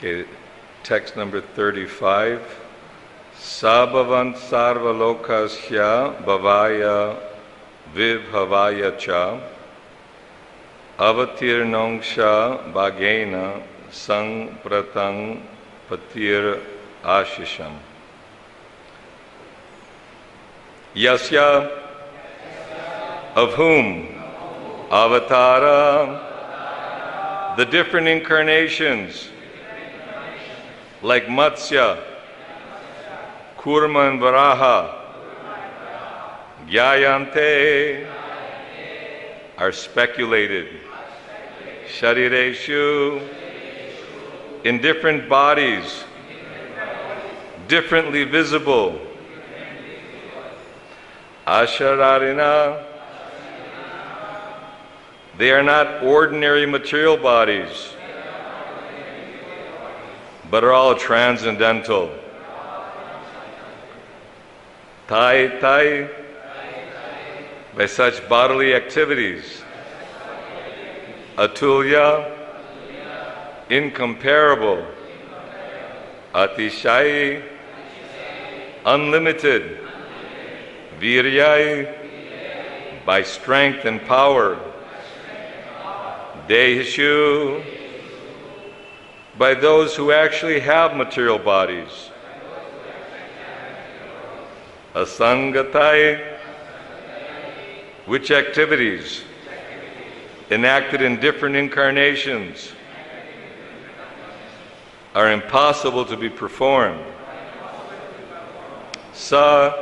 Okay, text number 35. Sabhavan sarva lokasya bhavaya vibhavaya cha avatirnangsha bhagena sang pratang patir ashisham. Yasya, of whom? Avatara, the different incarnations, like Matsya, Kurma and Varaha, Gyayante, are speculated. Sharireshu, in different bodies, differently visible. Ashararina, they are not ordinary material bodies, but are all transcendental. Tai tai, by such bodily activities. Atulya, incomparable. Atishayi, unlimited. Viryai, by strength and power. Dehishu, by those who actually have material bodies. Asangatai, which activities enacted in different incarnations are impossible to be performed. Sa,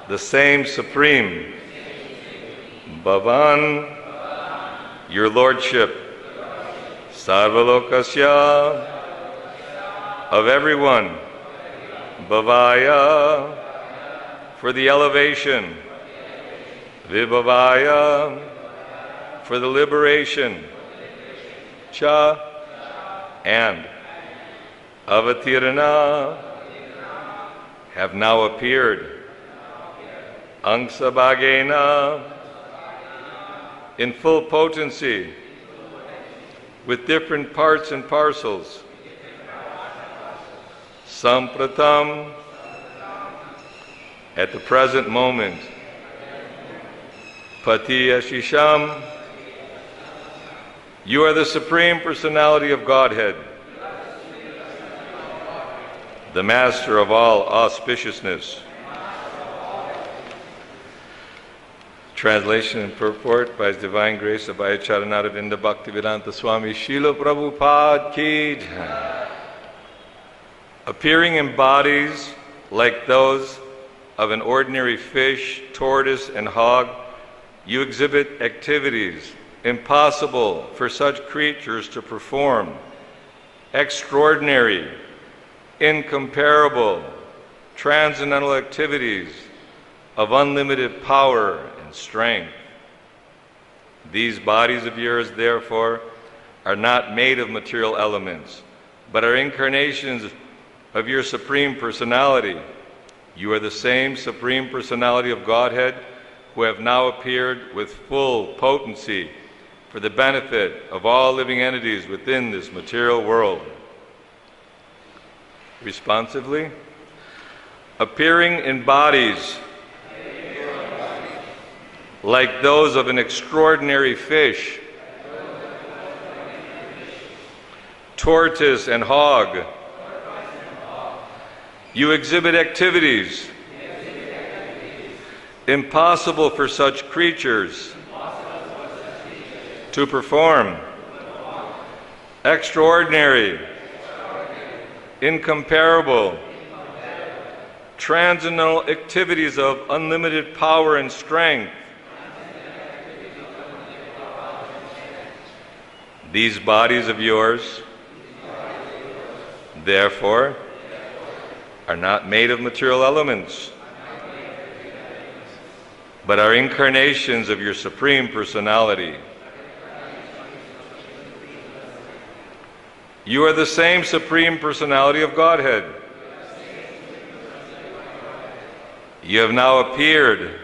the same Supreme. Bhavan, your Lordship. Sarvalokasya, of everyone. Bhavaya, for the elevation. Vibhavaya, for the liberation. Cha, and. Avatirana, have now appeared. Angsabhagena, in full potency, with different parts and parcels. Sampratam, at the present moment. Pati Ashisham, you are the Supreme Personality of Godhead, the Master of all auspiciousness. Translation and purport by His Divine Grace Abhaya Charanaravinda Bhaktivedanta Swami Srila Prabhupada Ki Jai. Appearing in bodies like those of an ordinary fish, tortoise, and hog, you exhibit activities impossible for such creatures to perform, extraordinary, incomparable, transcendental activities of unlimited power and strength. These bodies of yours, therefore, are not made of material elements, but are incarnations of your Supreme Personality. You are the same Supreme Personality of Godhead who have now appeared with full potency for the benefit of all living entities within this material world. Responsively, appearing in bodies like those of an extraordinary fish, tortoise and hog, you exhibit activities impossible for such creatures to perform, extraordinary, incomparable, transcendental activities of unlimited power and strength. These bodies of yours, therefore, are not made of material elements, but are incarnations of your Supreme Personality. You are the same Supreme Personality of Godhead. You have now appeared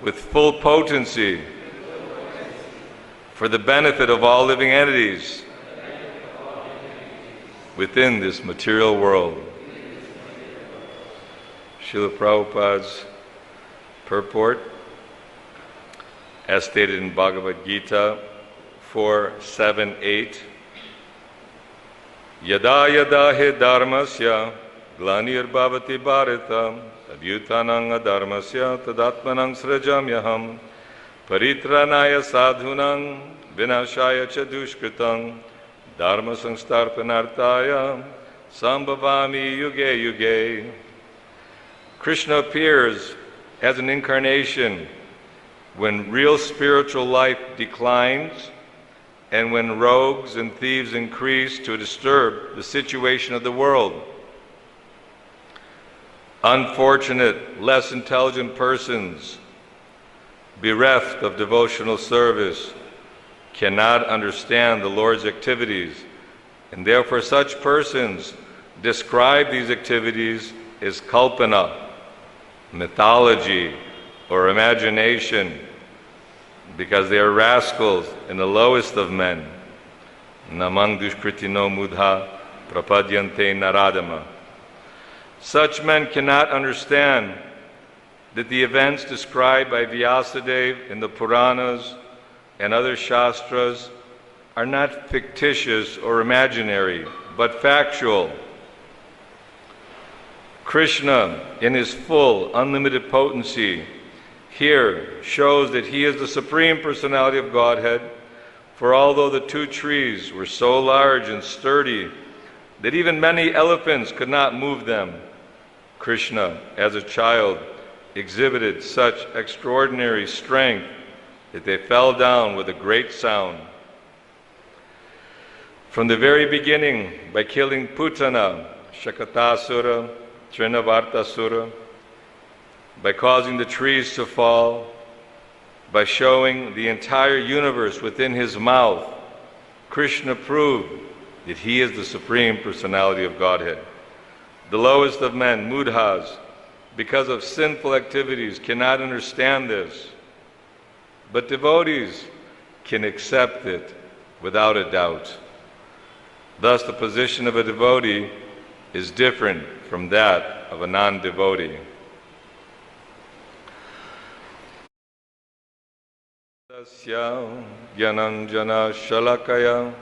with full potency for the benefit of all living entities within this material world. Srila Prabhupada's purport, as stated in Bhagavad-Gita 4:7-8, Yada yada he dharmasya glanir bhavati bharata tadyutanang adharmasya tadatmanang srajamyaham paritranaya sadhunang vinashaya cha dushkritam dharma sangstarpanartaya sambhavami yuge yuge. Krishna appears as an incarnation when real spiritual life declines and when rogues and thieves increase to disturb the situation of the world. Unfortunate, less intelligent persons, bereft of devotional service, cannot understand the Lord's activities, and therefore such persons describe these activities as kalpana, mythology, or imagination, because they are rascals and the lowest of men. Namang dushkritino mudha prapadyante naradama. Such men cannot understand that the events described by Vyasadeva in the Puranas and other Shastras are not fictitious or imaginary, but factual. Krishna, in his full, unlimited potency, here shows that he is the Supreme Personality of Godhead, for although the two trees were so large and sturdy that even many elephants could not move them, Krishna, as a child, exhibited such extraordinary strength that they fell down with a great sound. From the very beginning, by killing Putana, Shakatasura, Trinavartasura, by causing the trees to fall, by showing the entire universe within his mouth, Krishna proved that he is the Supreme Personality of Godhead. The lowest of men, mudhas, because of sinful activities, cannot understand this, but devotees can accept it without a doubt. Thus, the position of a devotee is different from that of a non-devotee. Tasya Gyananjana Shalakaya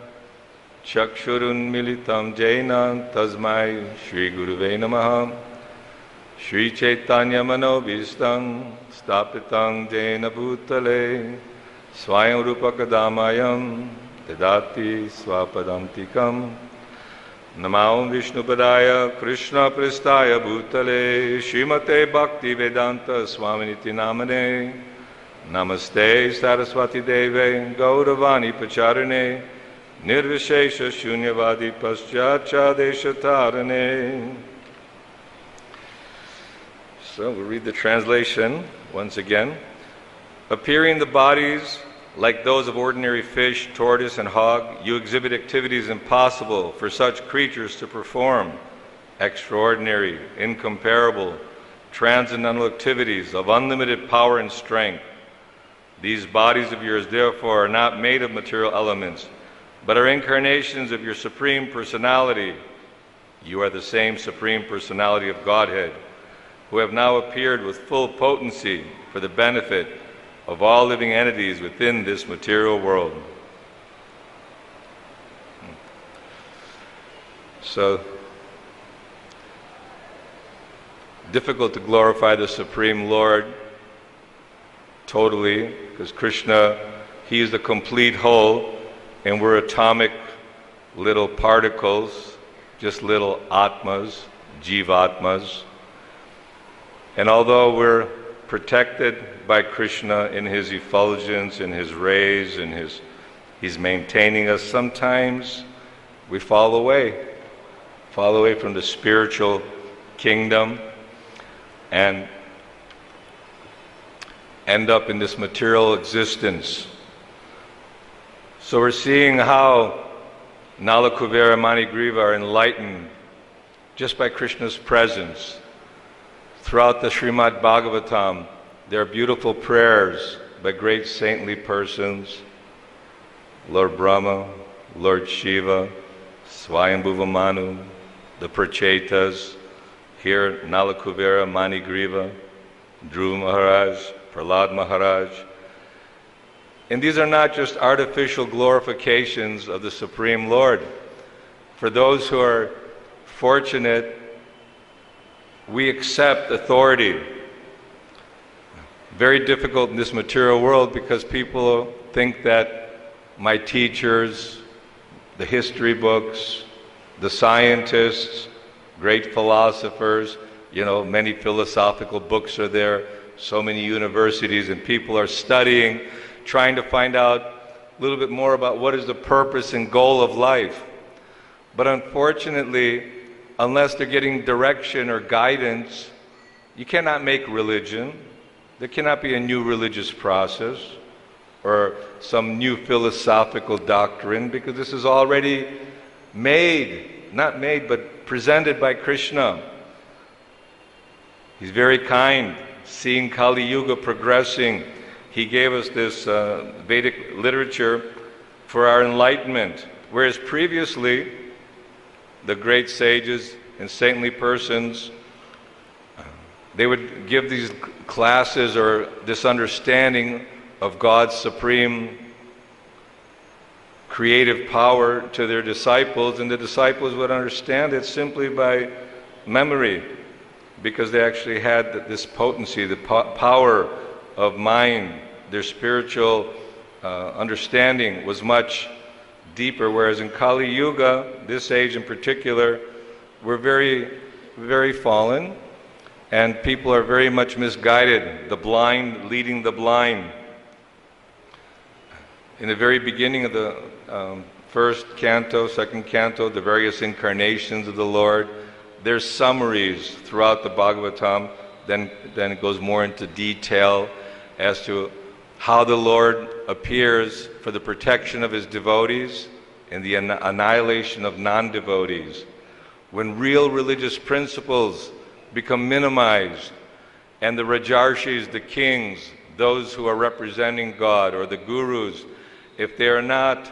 Chakshurun Militam Jaina Tasmai Shri Guruve Namaha Shri Chaitanya Manobhistam Stapitang Jaina Bhutale Swayam Rupakadamayam Tadati Swapadantikam Namam Vishnupadaya Krishna Pristaya Bhutale Srimate Bhakti Vedanta Swaminiti Namane Namaste Saraswati Deve Gauravani Pacharane Nirvishesha Shunyavadi Paschatcha Deshatarane. So we'll read the translation once again. Appearing the bodies like those of ordinary fish, tortoise, and hog, you exhibit activities impossible for such creatures to perform. Extraordinary, incomparable, transcendental activities of unlimited power and strength. These bodies of yours, therefore, are not made of material elements, but are incarnations of your Supreme Personality. You are the same Supreme Personality of Godhead, who have now appeared with full potency for the benefit of all living entities within this material world. So, difficult to glorify the Supreme Lord totally, because Krishna, he is the complete whole, and we're atomic little particles, just little atmas, jivatmas. And although we're protected by Krishna in his effulgence, in his rays, in he's maintaining us, sometimes we fall away from the spiritual kingdom and end up in this material existence. So we're seeing how Nala Kuvera Manigriva are enlightened just by Krishna's presence. Throughout the Srimad Bhagavatam, there are beautiful prayers by great saintly persons, Lord Brahma, Lord Shiva, Swayambhuva the Prachetas, here Nalakuvera, Manigriva, Dhruva Maharaj, Prahlad Maharaj. And these are not just artificial glorifications of the Supreme Lord. For those who are fortunate, we accept authority. Very difficult in this material world because people think that my teachers, the history books, the scientists, great philosophers, many philosophical books are there, so many universities, and people are studying, trying to find out a little bit more about what is the purpose and goal of life. But unfortunately, unless they're getting direction or guidance, you cannot make religion. There cannot be a new religious process or some new philosophical doctrine, because this is already not made, but presented by Krishna. He's very kind. Seeing Kali Yuga progressing, he gave us this Vedic literature for our enlightenment. Whereas previously, the great sages and saintly persons, they would give these classes or this understanding of God's supreme creative power to their disciples, and the disciples would understand it simply by memory, because they actually had this potency, the power of mind. Their spiritual understanding was much deeper, whereas in Kali Yuga, this age in particular, we're very, very fallen, and people are very much misguided, the blind leading the blind. In the very beginning of the first canto, second canto, the various incarnations of the Lord, there's summaries throughout the Bhagavatam, then it goes more into detail as to how the Lord appears for the protection of his devotees and the annihilation of non-devotees. When real religious principles become minimized, and the Rajarshis, the kings, those who are representing God, or the gurus, if they are not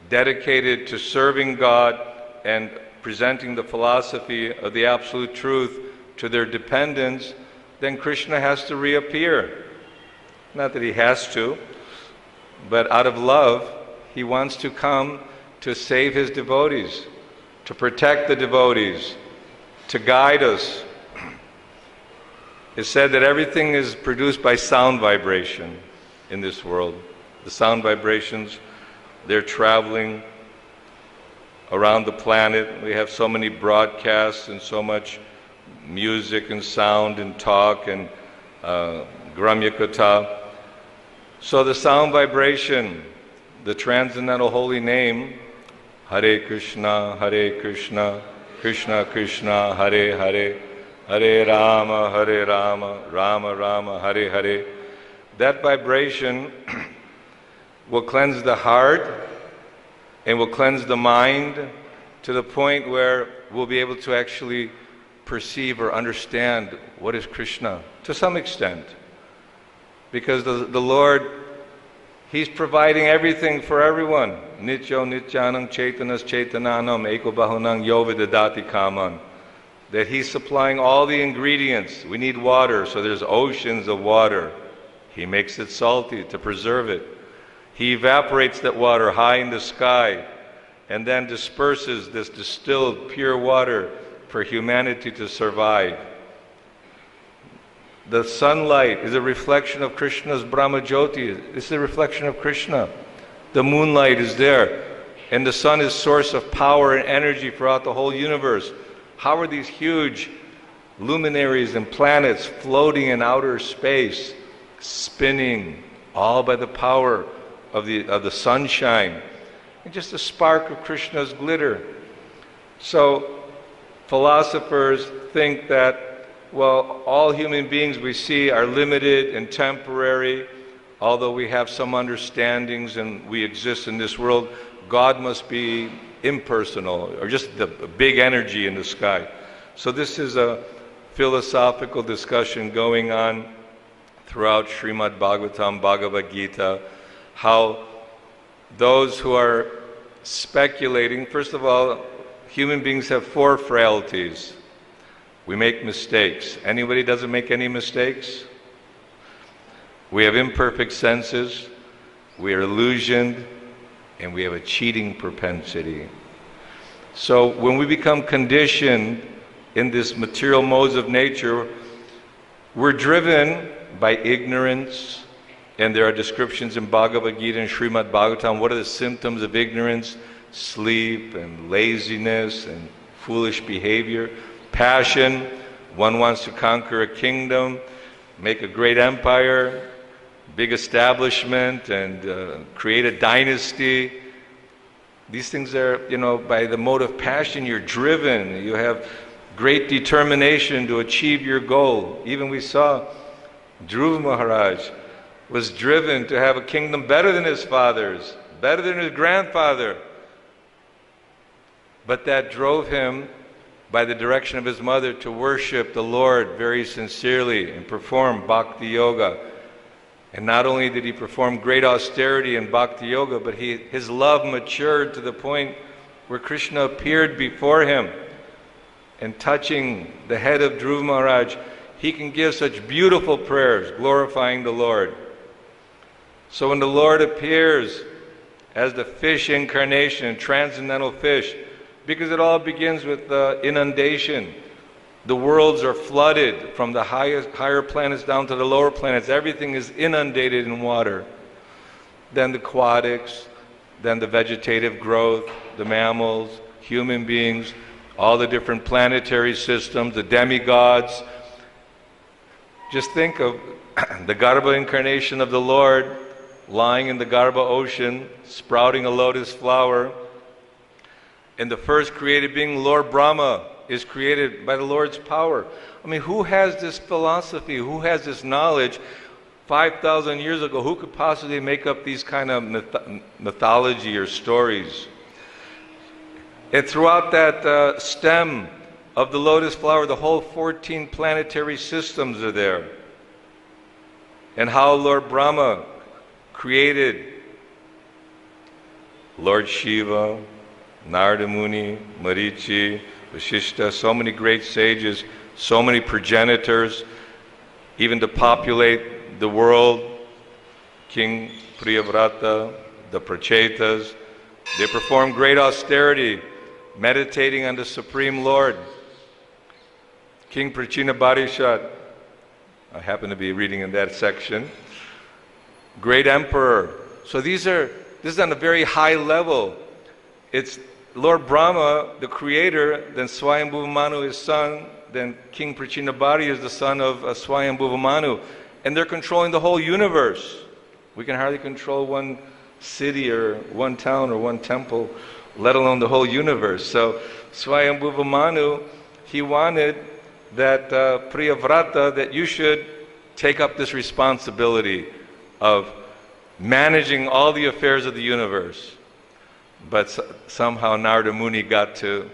dedicated to serving God and presenting the philosophy of the absolute truth to their dependents, then Krishna has to reappear. Not that he has to, but out of love, he wants to come to save his devotees, to protect the devotees, to guide us. It's said that everything is produced by sound vibration in this world. The sound vibrations, they're traveling around the planet. We have so many broadcasts and so much music and sound and talk and Gramya-kata. So the sound vibration, the transcendental holy name, Hare Krishna, Krishna Krishna, Hare Hare, Hare Rama, Rama Rama, Hare Hare. That vibration will cleanse the heart and will cleanse the mind to the point where we'll be able to actually perceive or understand what is Krishna to some extent. Because the Lord, he's providing everything for everyone. Nityo nityanam chaitanas chaitananam eko bahunam yo vidadati kaman. That he's supplying all the ingredients. We need water, so there's oceans of water. He makes it salty to preserve it. He evaporates that water high in the sky and then disperses this distilled pure water for humanity to survive. The sunlight is a reflection of Krishna's Brahma-jyoti. It's a reflection of Krishna. The moonlight is there. And the sun is source of power and energy throughout the whole universe. How are these huge luminaries and planets floating in outer space, spinning, all by the power of the sunshine? And just a spark of Krishna's glitter. So philosophers think that, well, all human beings we see are limited and temporary. Although we have some understandings and we exist in this world, God must be impersonal, or just the big energy in the sky. So this is a philosophical discussion going on throughout Srimad Bhagavatam, Bhagavad-Gita, how those who are speculating. First of all, human beings have 4 frailties. We make mistakes. Anybody doesn't make any mistakes? We have imperfect senses, we are illusioned, and we have a cheating propensity. So when we become conditioned in this material modes of nature, we're driven by ignorance, and there are descriptions in Bhagavad-Gita and Srimad Bhagavatam. What are the symptoms of ignorance? Sleep and laziness and foolish behavior. Passion, one wants to conquer a kingdom, make a great empire, big establishment, and create a dynasty. These things are, by the mode of passion, you're driven. You have great determination to achieve your goal. Even we saw Dhruva Maharaj was driven to have a kingdom better than his father's, better than his grandfather. But that drove him, by the direction of his mother, to worship the Lord very sincerely and perform bhakti-yoga. And not only did he perform great austerity in bhakti-yoga, but his love matured to the point where Krishna appeared before him. And touching the head of Dhruva Maharaj, he can give such beautiful prayers, glorifying the Lord. So when the Lord appears as the fish incarnation, transcendental fish, because it all begins with inundation. The worlds are flooded from the higher planets down to the lower planets. Everything is inundated in water. Then the aquatics, then the vegetative growth, the mammals, human beings, all the different planetary systems, the demigods. Just think of the Garbha incarnation of the Lord lying in the Garbha ocean, sprouting a lotus flower. And the first created being, Lord Brahma, is created by the Lord's power. I mean, who has this philosophy? Who has this knowledge 5,000 years ago? Who could possibly make up these kind of mythology or stories? And throughout that stem of the lotus flower, the whole 14 planetary systems are there. And how Lord Brahma created Lord Shiva, Narada Muni, Marichi, Vashishta, so many great sages, so many progenitors, even to populate the world, King Priyavrata, the Prachetas. They performed great austerity, meditating on the Supreme Lord. King Prachinabarhishat, I happen to be reading in that section. Great emperor. So this is on a very high level. It's Lord Brahma, the creator, then Swayambhuva Manu, his son, then King Prachinabhari is the son of Swayambhuva Manu. And they're controlling the whole universe. We can hardly control one city or one town or one temple, let alone the whole universe. So Swayambhuva Manu, he wanted that Priyavrata, that you should take up this responsibility of managing all the affairs of the universe. But somehow Narada Muni got to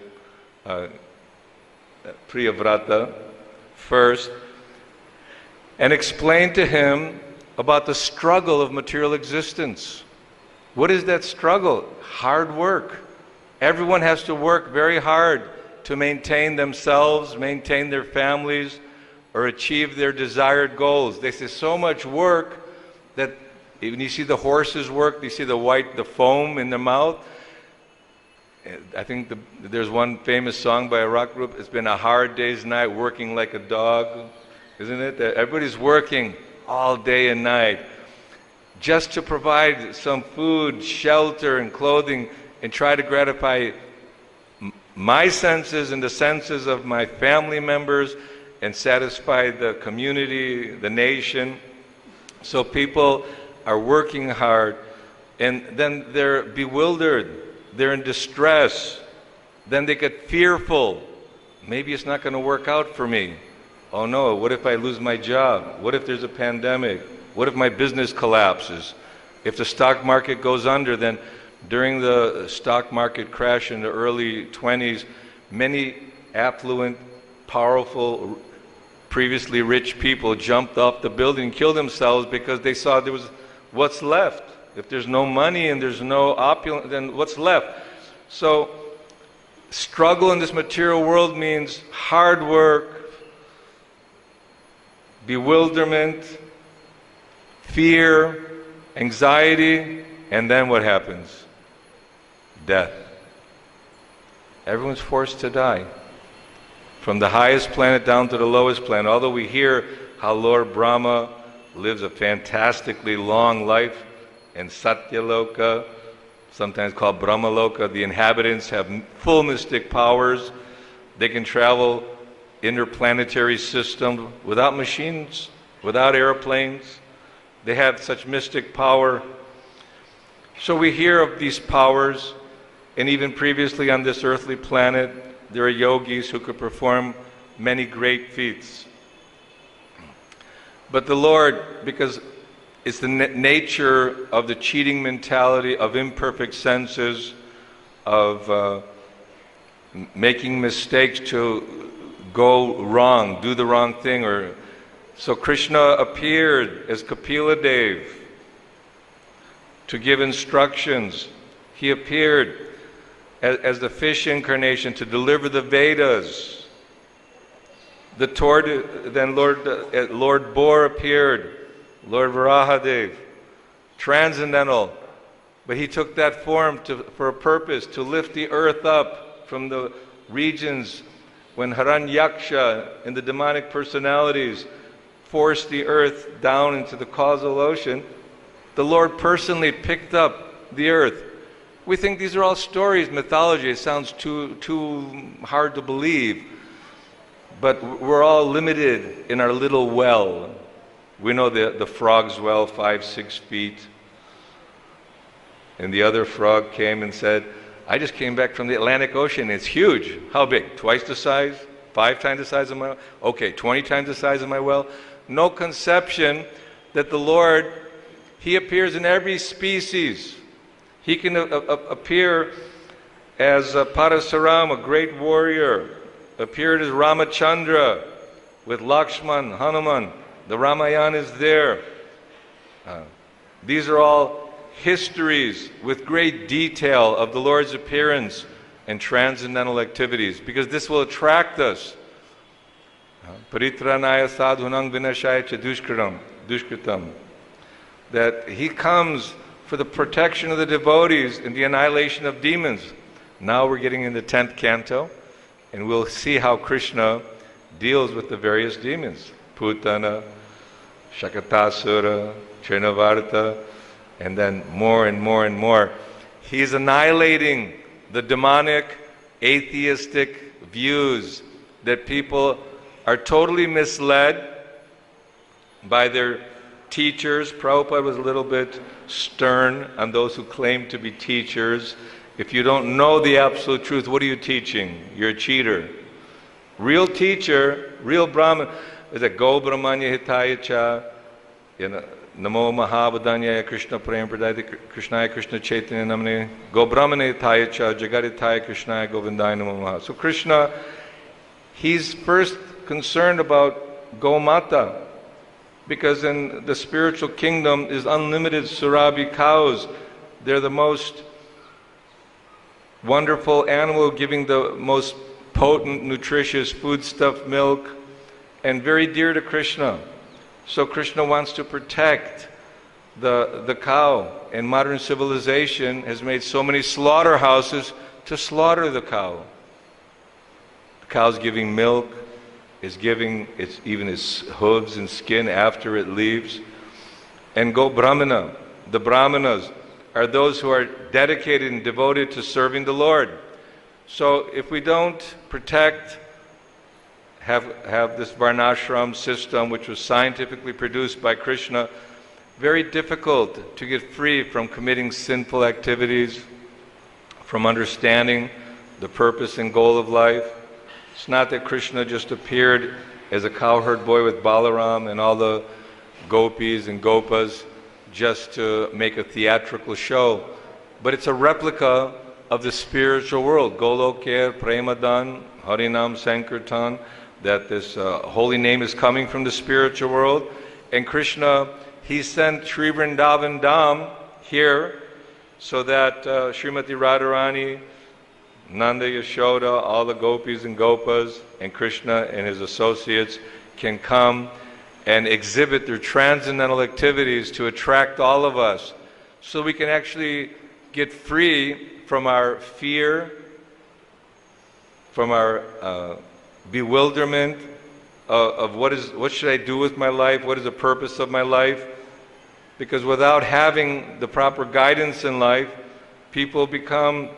Priyavrata first and explained to him about the struggle of material existence. What is that struggle? Hard work. Everyone has to work very hard to maintain themselves, maintain their families, or achieve their desired goals. They say so much work that when you see the horses work, you see the foam in their mouth. I think there's one famous song by a rock group, it's been a hard day's night working like a dog, isn't it? Everybody's working all day and night just to provide some food, shelter, and clothing, and try to gratify my senses and the senses of my family members and satisfy the community, the nation. So people are working hard, and then they're bewildered. They're in distress. Then they get fearful. Maybe it's not going to work out for me. Oh no, what if I lose my job? What if there's a pandemic? What if my business collapses? If the stock market goes under, then during the stock market crash in the early 20s, many affluent, powerful, previously rich people jumped off the building and killed themselves because they saw there was what's left. If there's no money and there's no opulence, then what's left? So, struggle in this material world means hard work, bewilderment, fear, anxiety, and then what happens? Death. Everyone's forced to die. From the highest planet down to the lowest planet. Although we hear how Lord Brahma lives a fantastically long life in Satyaloka, sometimes called Brahmaloka, the inhabitants have full mystic powers. They can travel interplanetary system without machines, without airplanes. They have such mystic power. So we hear of these powers, and even previously on this earthly planet, there are yogis who could perform many great feats. But the Lord, because it's the nature of the cheating mentality, of imperfect senses, of making mistakes to go wrong, do the wrong thing. So Krishna appeared as Kapila Dev to give instructions. He appeared as the fish incarnation to deliver the Vedas. Then Lord Boar appeared, Lord Varahadev, transcendental. But he took that form for a purpose, to lift the earth up from the regions when Haranyaksha and the demonic personalities forced the earth down into the causal ocean. The Lord personally picked up the earth. We think these are all stories, mythology. It sounds too hard to believe. But we're all limited in our little well. We know the frog's well, 5-6 feet. And the other frog came and said, I just came back from the Atlantic Ocean. It's huge. How big? Twice the size? 5 times the size of my well? Okay, 20 times the size of my well? No conception that the Lord, He appears in every species. He can appear as Parasaram, a great warrior, appeared as Ramachandra with Lakshman, Hanuman. The Ramayana is there. These are all histories with great detail of the Lord's appearance and transcendental activities, because this will attract us. Paritranaya sadhunang vinashaya cha dushkritam. That He comes for the protection of the devotees and the annihilation of demons. Now we're getting in the 10th canto, and we'll see how Krishna deals with the various demons. Putana, Shakatasura, Trinavarta, and then more and more and more. He's annihilating the demonic, atheistic views that people are totally misled by their teachers. Prabhupada was a little bit stern on those who claim to be teachers. If you don't know the absolute truth, what are you teaching? You're a cheater. Real teacher, real Brahman, is that Go Brahmanya Hitaya Cha, Namo Mahabhadanyaya Krishna Prem Pradayati Krishnaya Krishna Chaitanya Namane, Go Brahmana Hitaya Cha, Jagaditaya Krishnaya Govindaya Namo Maha. So Krishna, He's first concerned about Gomata, because in the spiritual kingdom is unlimited Surabhi cows. They're the most wonderful animal, giving the most potent, nutritious foodstuff milk, and very dear to Krishna. So Krishna wants to protect the cow, and modern civilization has made so many slaughterhouses to slaughter the cow. The cow's giving milk, is giving even its hooves and skin after it leaves. And Go Brahmana, the Brahmanas, are those who are dedicated and devoted to serving the Lord. So if we don't protect, have this Varnashram system, which was scientifically produced by Krishna, very difficult to get free from committing sinful activities, from understanding the purpose and goal of life. It's not that Krishna just appeared as a cowherd boy with Balaram and all the gopis and gopas just to make a theatrical show, but it's a replica of the spiritual world. Golokya Premadan Harinam Sankirtan, that this holy name is coming from the spiritual world. And Krishna, He sent Sri Vrindavan Dham here so that Srimati Radharani, Nanda Yashoda, all the gopis and gopas, and Krishna and his associates can come and exhibit their transcendental activities to attract all of us, so we can actually get free from our fear, from our bewilderment of what should I do with my life, what is the purpose of my life. Because without having the proper guidance in life, people become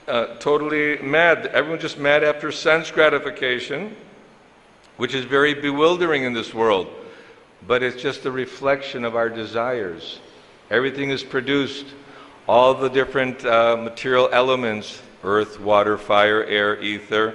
totally mad. Everyone's just mad after sense gratification, which is very bewildering in this world. But it's just a reflection of our desires. Everything is produced, all the different material elements, earth, water, fire, air, ether.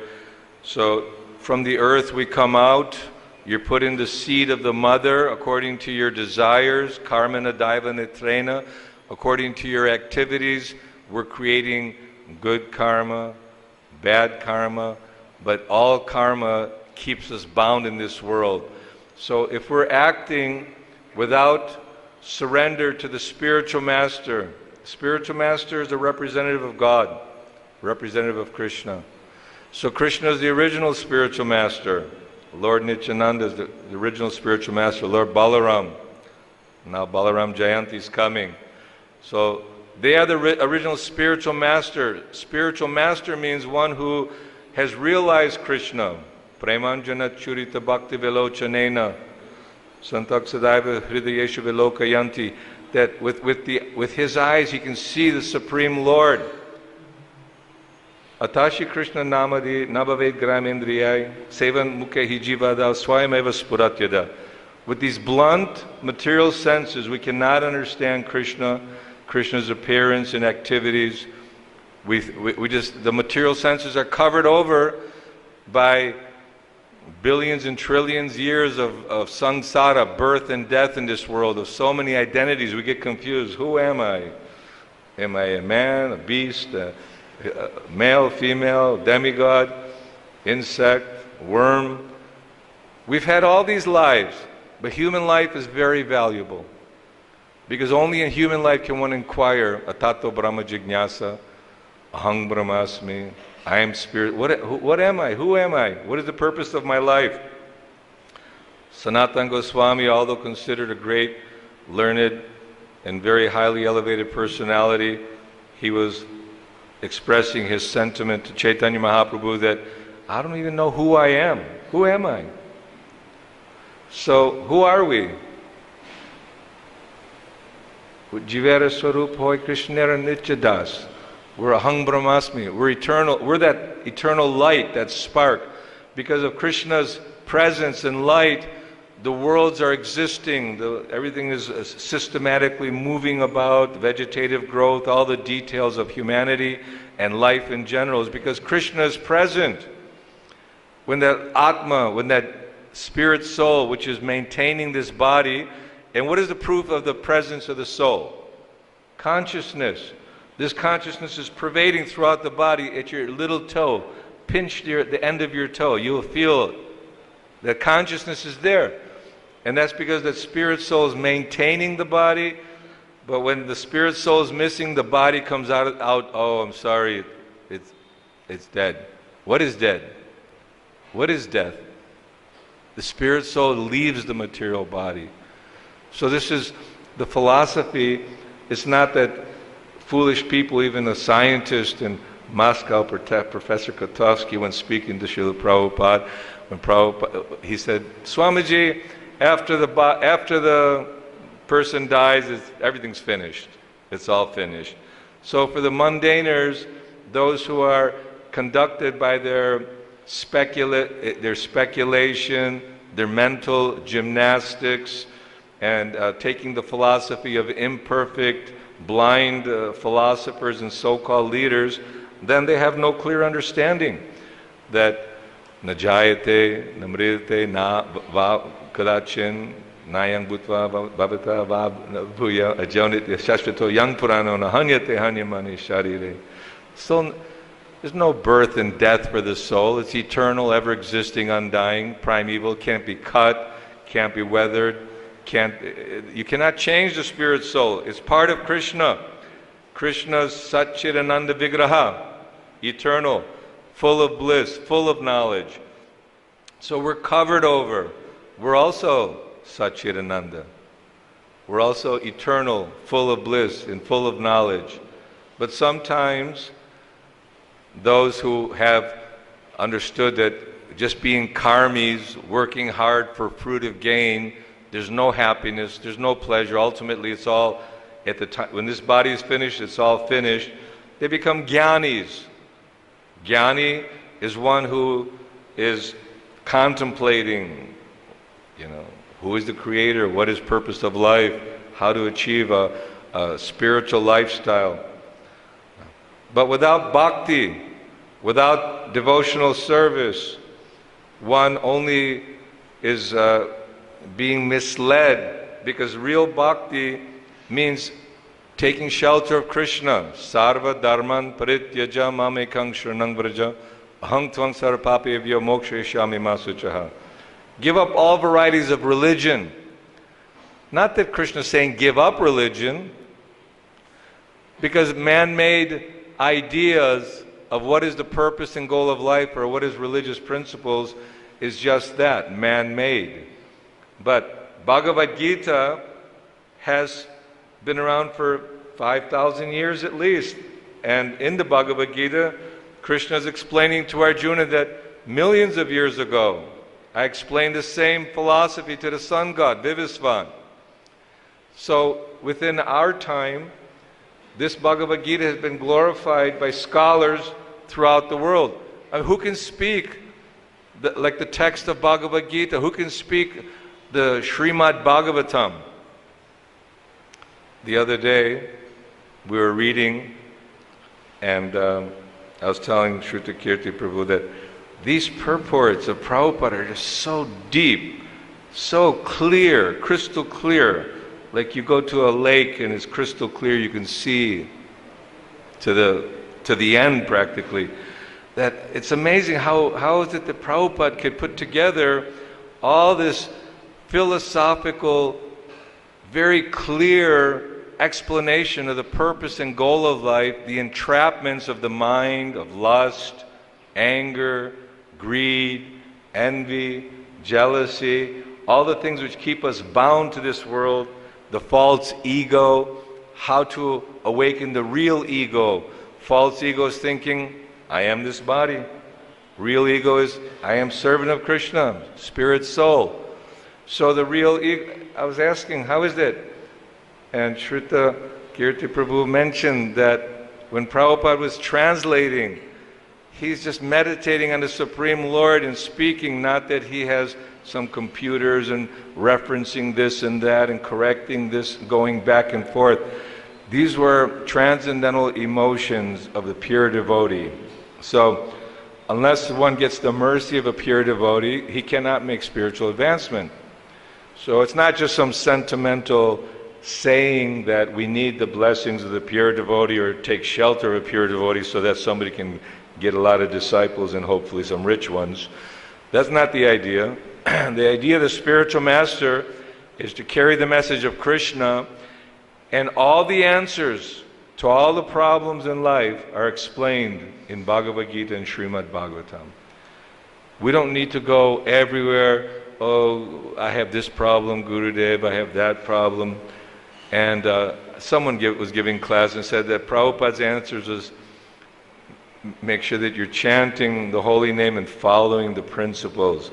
So from the earth we come out, you're put in the seed of the mother according to your desires, karma daiva nitrena, according to your activities. We're creating good karma, bad karma, but all karma keeps us bound in this world. So if we're acting without surrender to the spiritual master is a representative of God, representative of Krishna. So Krishna is the original spiritual master. Lord Nityananda is the original spiritual master. Lord Balaram. Now Balaram Jayanti is coming. So they are the original spiritual master. Spiritual master means one who has realized Krishna. Premanjana Churita Bhakti Velochanena. Santak Sadaiva Hridayeshu Velokayanti. That with his eyes he can see the Supreme Lord. Atashi Krishna Namadi Nabhaved Gramendriyai Sevan Mukhe Hijivada Swayameva Spuratyada. With these blunt material senses, we cannot understand Krishna's appearance and activities. We just, the material senses are covered over by billions and trillions years of samsara, birth and death in this world, of so many identities. We get confused. Who am I? Am I a man, a beast, male, female, demigod, insect, worm? We've had all these lives, but human life is very valuable, because only in human life can one inquire, atato brahma jignasa, ahang brahmasmi, I am spirit. What am I? Who am I? What is the purpose of my life? Sanatana Goswami, although considered a great, learned, and very highly elevated personality, he was expressing his sentiment to Chaitanya Mahaprabhu that I don't even know who I am. Who am I? So, who are we? Jivera Swarup Hoy Krishnera Nityadas. We're Ahang Brahmasmi. We're eternal. We're that eternal light, that spark. Because of Krishna's presence and light, the worlds are existing. Everything is systematically moving about, vegetative growth, all the details of humanity and life in general is because Krishna is present. When that Atma, when that spirit soul, which is maintaining this body, and what is the proof of the presence of the soul? Consciousness. This consciousness is pervading throughout the body at your little toe. Pinch the end of your toe. You'll feel that consciousness is there. And that's because the spirit soul is maintaining the body, but when the spirit soul is missing, the body comes out, oh, I'm sorry, it's dead. What is dead? What is death? The spirit soul leaves the material body. So this is the philosophy. It's not that foolish people, even a scientist in Moscow, Professor Kotovsky, when speaking to Srila Prabhupada, he said, Swamiji, after the person dies, everyth's finished. It's all finished. So for the mundaners, those who are conducted by their speculation, their mental gymnastics, and taking the philosophy of imperfect, blind philosophers and so-called leaders, then they have no clear understanding that na jayate, na mridate, na kadachin, nayang bhutva bhavata bhuya ajonit shashvato yang purano na hanyate hanyamani sharire. So there's no birth and death for the soul. It's eternal, ever existing, undying, primeval, can't be cut, can't be weathered, You cannot change the spirit soul. It's part of Krishna. Krishna's Satchidananda Vigraha, eternal, full of bliss, full of knowledge. So we're covered over. We're also Satchidananda. We're also eternal, full of bliss and full of knowledge. But sometimes those who have understood that just being karmis, working hard for fruitive gain, there's no happiness, there's no pleasure. Ultimately, it's all at the time when this body is finished, it's all finished. They become jnanis. Jnani is one who is contemplating, who is the creator, what is purpose of life, how to achieve a spiritual lifestyle. But without bhakti, without devotional service, one only is being misled, because real bhakti means taking shelter of Krishna. Sarva dharman parityaja mamekang shranang vraja ahang tvang sarvapapevyo mokshayashyami ma suchaha. Give up all varieties of religion. Not that Krishna is saying give up religion, because man-made ideas of what is the purpose and goal of life or what is religious principles is just that, man-made. But Bhagavad-Gita has been around for 5,000 years at least. And in the Bhagavad-Gita, Krishna is explaining to Arjuna that millions of years ago, I explained the same philosophy to the sun god, Vivasvan. So within our time, this Bhagavad-Gita has been glorified by scholars throughout the world. Who can speak like the text of Bhagavad-Gita? Who can speak the Srimad Bhagavatam? The other day, we were reading, and I was telling Shruta Kirti Prabhu that these purports of Prabhupada are just so deep, so clear, crystal clear. Like you go to a lake and it's crystal clear, you can see to the end practically. That it's amazing how is it that Prabhupada could put together all this philosophical, very clear explanation of the purpose and goal of life, the entrapments of the mind, of lust, anger, greed, envy, jealousy, all the things which keep us bound to this world, the false ego, how to awaken the real ego. False ego is thinking, I am this body. Real ego is, I am servant of Krishna, spirit soul. So the real ego, I was asking, how is it? And Shruta Kirti Prabhu mentioned that when Prabhupada was translating, he's just meditating on the Supreme Lord and speaking, not that he has some computers and referencing this and that and correcting this, going back and forth. These were transcendental emotions of the pure devotee. So, unless one gets the mercy of a pure devotee, he cannot make spiritual advancement. So it's not just some sentimental saying that we need the blessings of the pure devotee or take shelter of a pure devotee so that somebody can get a lot of disciples and hopefully some rich ones. That's not the idea. The idea of the spiritual master is to carry the message of Krishna, and all the answers to all the problems in life are explained in Bhagavad-Gita and Srimad Bhagavatam. We don't need to go everywhere, oh, I have this problem, Gurudev, I have that problem. And someone was giving class and said that Prabhupada's answers was make sure that you're chanting the holy name and following the principles.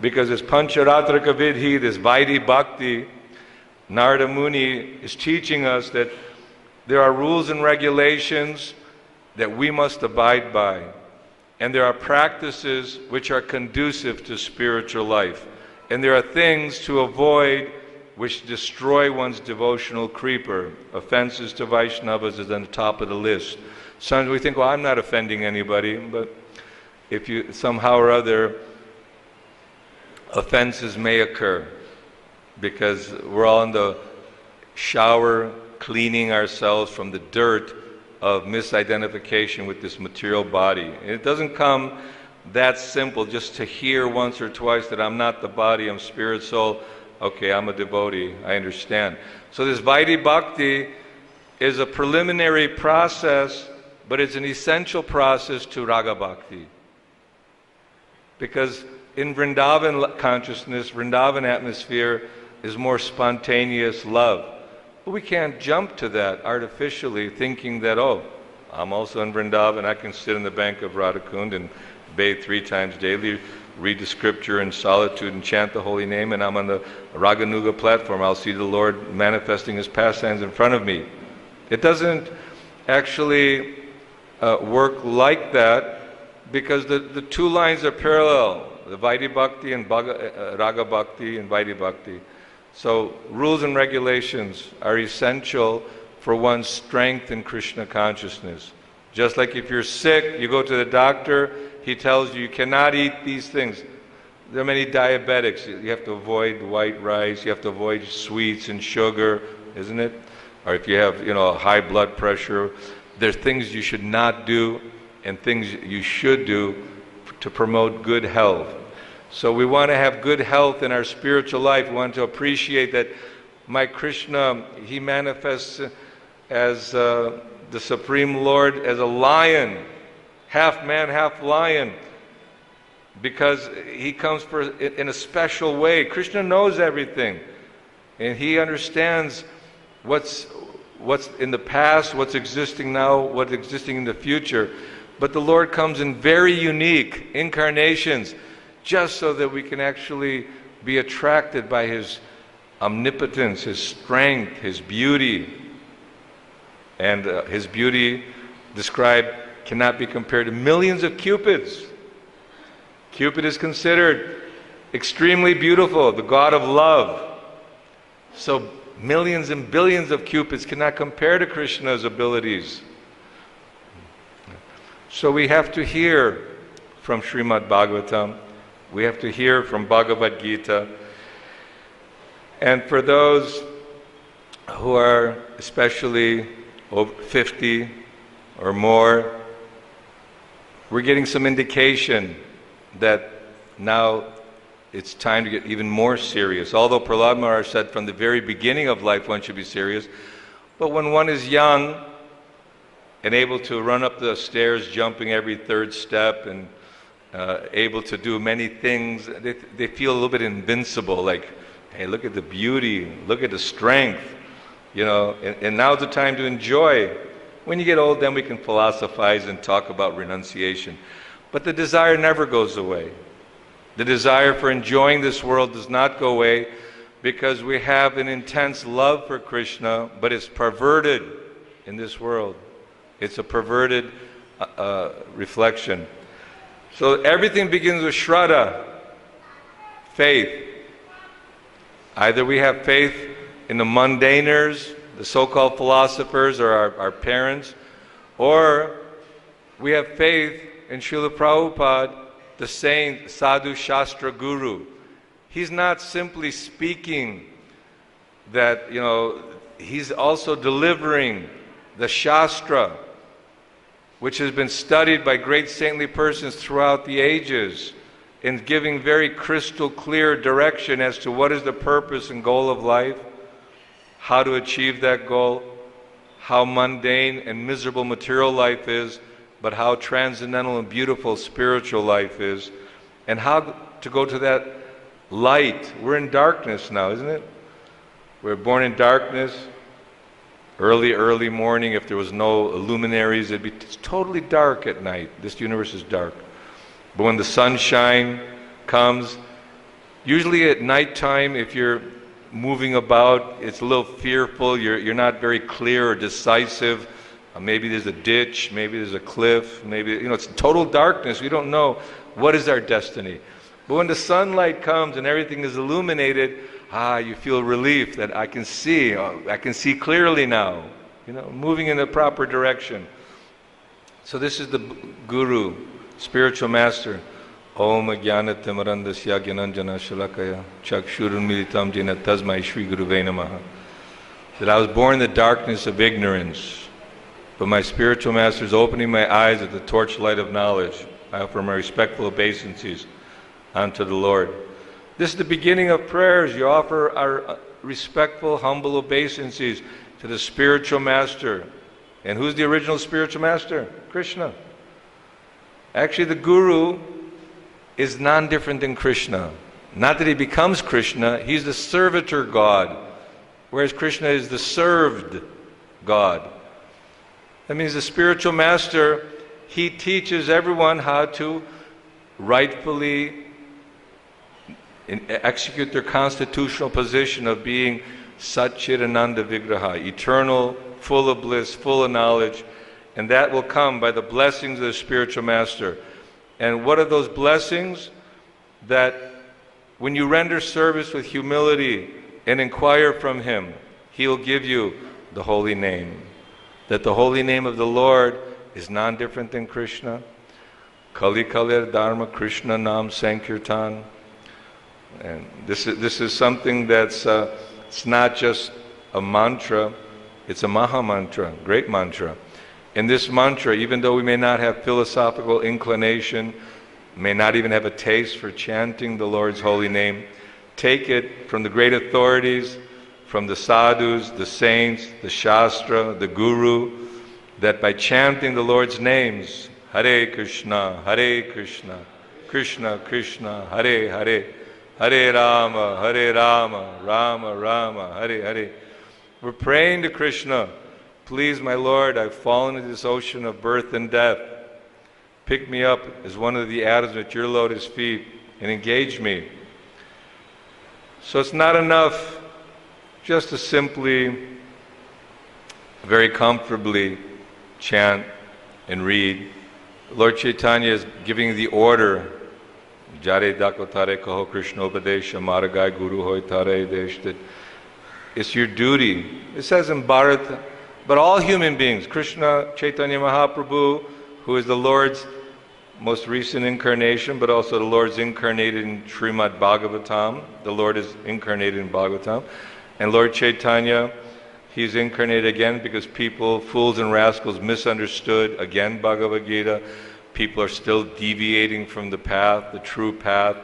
Because this Pancharatraka Vidhi, this Vaidhi Bhakti, Narada Muni is teaching us that there are rules and regulations that we must abide by. And there are practices which are conducive to spiritual life. And there are things to avoid which destroy one's devotional creeper. Offenses to Vaishnavas is on the top of the list. Sometimes we think, well, I'm not offending anybody, but if you somehow or other, offenses may occur because we're all in the shower cleaning ourselves from the dirt of misidentification with this material body. And it doesn't come that simple just to hear once or twice that I'm not the body, I'm spirit, soul. okay, I'm a devotee, I understand. So this Vaidhi Bhakti is a preliminary process, but it's an essential process to Raga Bhakti. Because in Vrindavan consciousness, Vrindavan atmosphere is more spontaneous love. But we can't jump to that artificially, thinking that, oh, I'm also in Vrindavan, I can sit on the bank of Radhakund and bathe 3 times daily, read the scripture in solitude and chant the holy name, and I'm on the Raganuga platform. I'll see the Lord manifesting his pastimes in front of me. It doesn't actually work like that, because the 2 lines are parallel, the Vaidhi Bhakti and Raga Bhakti and Vaidhi Bhakti. So rules and regulations are essential for one's strength in Krishna consciousness. Just like if you're sick, you go to the doctor, he tells you cannot eat these things. There are many diabetics. You have to avoid white rice, you have to avoid sweets and sugar, isn't it? Or if you have, high blood pressure, there's things you should not do and things you should do to promote good health. So we want to have good health in our spiritual life. We want to appreciate that my Krishna, he manifests as the Supreme Lord, as a lion, half man, half lion, because he comes in a special way. Krishna knows everything, and he understands what's in the past, what's existing now, what's existing in the future. But the Lord comes in very unique incarnations, just so that we can actually be attracted by his omnipotence, his strength, his beauty. And his beauty described cannot be compared to millions of cupids. Cupid is considered extremely beautiful, the god of love. So millions and billions of cupids cannot compare to Krishna's abilities. So we have to hear from Srimad Bhagavatam. We have to hear from Bhagavad-Gita. And for those who are especially over 50 or more, we're getting some indication that now it's time to get even more serious. Although Prahlad Maharaj said from the very beginning of life one should be serious, but when one is young and able to run up the stairs jumping every 3rd step and able to do many things, they feel a little bit invincible, like, hey, look at the beauty, look at the strength, and now's the time to enjoy. When you get old, then we can philosophize and talk about renunciation. But the desire never goes away. The desire for enjoying this world does not go away, because we have an intense love for Krishna, but it's perverted in this world. It's a perverted reflection. So everything begins with Shraddha, faith. Either we have faith in the mundaners, the so-called philosophers, or our parents, or we have faith in Srila Prabhupada, the saint, Sadhu Shastra Guru. He's not simply speaking that, he's also delivering the Shastra, which has been studied by great saintly persons throughout the ages, and giving very crystal clear direction as to what is the purpose and goal of life, how to achieve that goal, how mundane and miserable material life is, but how transcendental and beautiful spiritual life is, and how to go to that light. We're in darkness now, isn't it? We're born in darkness. Early morning, if there was no luminaries, it'd be totally dark at night. This universe is dark. But when the sunshine comes, usually at nighttime, if you're moving about, it's a little fearful, you're not very clear or decisive. Maybe there's a ditch, maybe there's a cliff, maybe, it's total darkness. We don't know what is our destiny. But when the sunlight comes and everything is illuminated, you feel relief that I can see clearly now, moving in the proper direction. So this is the Guru, spiritual master. Om Jnanatimirandasya Jnananjana Shalakaya Chakshurun Militam Jena Tasmai Shri Guruve Namaha. That I was born in the darkness of ignorance, but my spiritual master is opening my eyes at the torchlight of knowledge. I offer my respectful obeisances unto the Lord. This is the beginning of prayers. You offer our respectful, humble obeisances to the spiritual master. And who's the original spiritual master? Krishna. Actually, the guru is non-different than Krishna. Not that he becomes Krishna, he's the servitor God, whereas Krishna is the served God. That means the spiritual master, he teaches everyone how to rightfully execute their constitutional position of being Satchidananda Vigraha, eternal, full of bliss, full of knowledge, and that will come by the blessings of the spiritual master. And what are those blessings? That when you render service with humility and inquire from him, he'll give you the holy name. That the holy name of the Lord is non-different than Krishna. Kali Kalir Dharma Krishna Nam Sankirtan. And this is something that's it's not just a mantra, it's a maha mantra, great mantra. In this mantra, even though we may not have philosophical inclination, may not even have a taste for chanting the Lord's holy name, take it from the great authorities, from the sadhus, the saints, the shastra, the guru, that by chanting the Lord's names, Hare Krishna, Krishna Krishna, Hare Hare, Hare Rama, Rama Rama, Hare Hare. We're praying to Krishna, please my Lord, I've fallen into this ocean of birth and death. Pick me up as one of the atoms at your lotus feet and engage me. So it's not enough just to simply, very comfortably chant and read. Lord Chaitanya is giving the order, Jare Dakotare Kaho Krishna Upadesha Maragai Guru Hoy Tare Desh, that it's your duty. It says in Bharata, but all human beings, Krishna Chaitanya Mahaprabhu, who is the Lord's most recent incarnation, but also the Lord's incarnated in Srimad Bhagavatam. The Lord is incarnated in Bhagavatam. And Lord Chaitanya, he's incarnated again because people, fools and rascals, misunderstood again Bhagavad-Gita. People are still deviating from the path, the true path.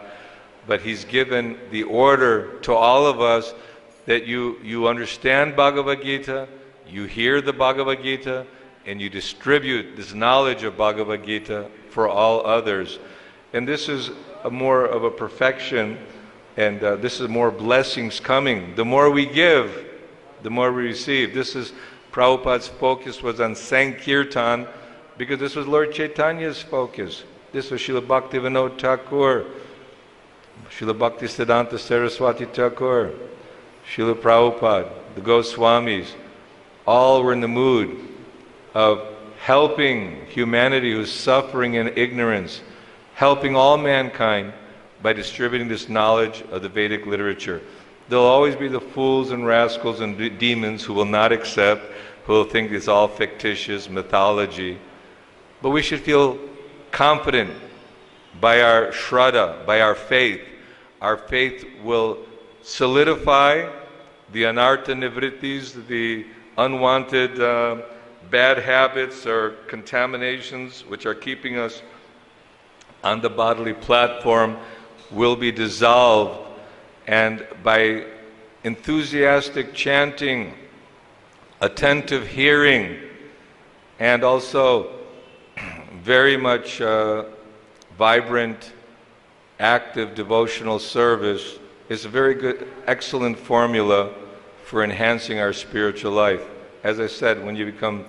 But he's given the order to all of us that you understand Bhagavad-Gita, you hear the Bhagavad-Gita, and you distribute this knowledge of Bhagavad-Gita for all others. And this is more of a perfection, and this is more blessings coming. The more we give, the more we receive. This is, Prabhupada's focus was on Sankirtan, because this was Lord Chaitanya's focus. This was Srila Bhaktivinoda Thakur, Srila Bhaktisiddhanta Saraswati Thakur, Srila Prabhupada, the Goswamis. All were in the mood of helping humanity who's suffering in ignorance, helping all mankind by distributing this knowledge of the Vedic literature. There'll always be the fools and rascals and demons who will not accept, who will think it's all fictitious mythology. But we should feel confident by our shraddha, by our faith. Our faith will solidify the anartha nivrittis, the unwanted bad habits or contaminations which are keeping us on the bodily platform will be dissolved, and by enthusiastic chanting, attentive hearing, and also very much vibrant, active devotional service is a very good, excellent formula for enhancing our spiritual life. As I said, when you become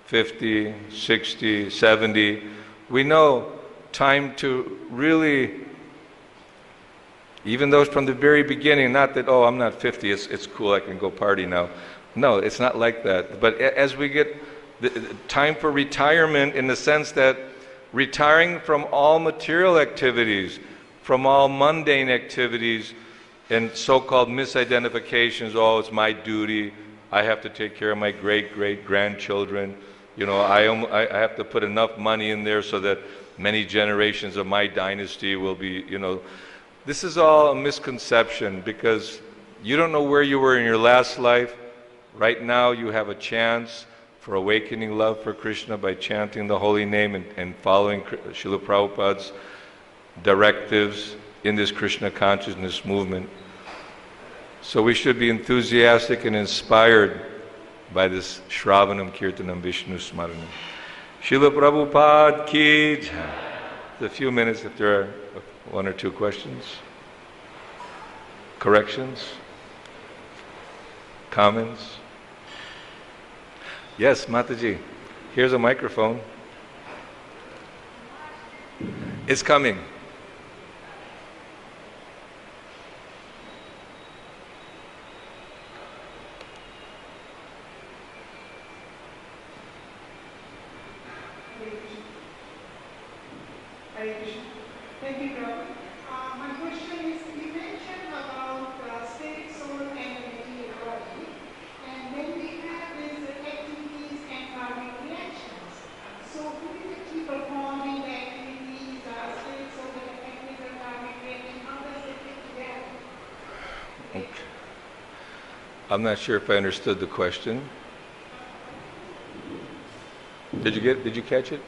50, 60, 70, we know time to really, even though from the very beginning, not that, oh, I'm not 50, it's cool, I can go party now. No, it's not like that. But as we get the time for retirement, in the sense that retiring from all material activities, from all mundane activities, and so-called misidentifications, oh, it's my duty, I have to take care of my great-great-grandchildren, you know, I have to put enough money in there so that many generations of my dynasty will be, you know. This is all a misconception, because you don't know where you were in your last life. Right now you have a chance for awakening love for Krishna by chanting the holy name and following Srila Prabhupada's directives in this Krishna consciousness movement. So we should be enthusiastic and inspired by this Shravanam Kirtanam Vishnu Smaranam. Srila Prabhupada ki jai. A few minutes if there are one or two questions, corrections, comments. Yes, Mataji, here's a microphone. It's coming. Hare Krishna. Thank you, Prabhu. My question is, you mentioned about spirit, soul, and material body, and then we have these activities and karmic reactions. So who is actually performing the activities, spirit, soul, and activities, and karmic reaction? How does it fit together? Okay. I'm not sure if I understood the question. Did you catch it?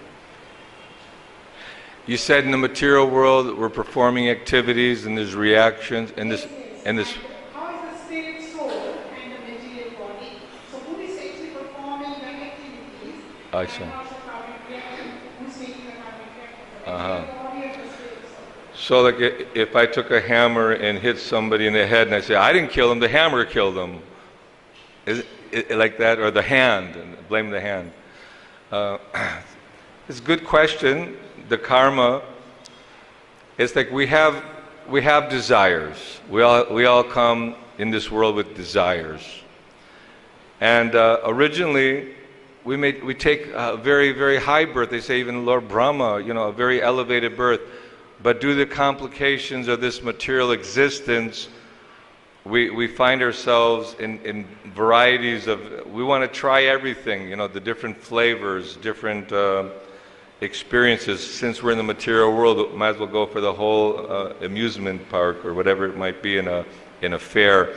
You said in the material world we're performing activities and there's reactions and this. How is the spirit, soul, and the material body? So who is actually performing the activities? I see. And also karmic reaction? Who's taking the karmic reaction? The Uh-huh. material body or the spirit, soul? So like if I took a hammer and hit somebody in the head and I say, I didn't kill him, the hammer killed him. Is it like that? Or the hand, and blame the hand. It's a good question. The karma, it's like we have desires. We all come in this world with desires. And originally, we take a very, very high birth. They say even Lord Brahma, a very elevated birth. But due to the complications of this material existence, we find ourselves in varieties of, we want to try everything, the different flavors, different experiences. Since we're in the material world, might as well go for the whole amusement park or whatever it might be in a fair.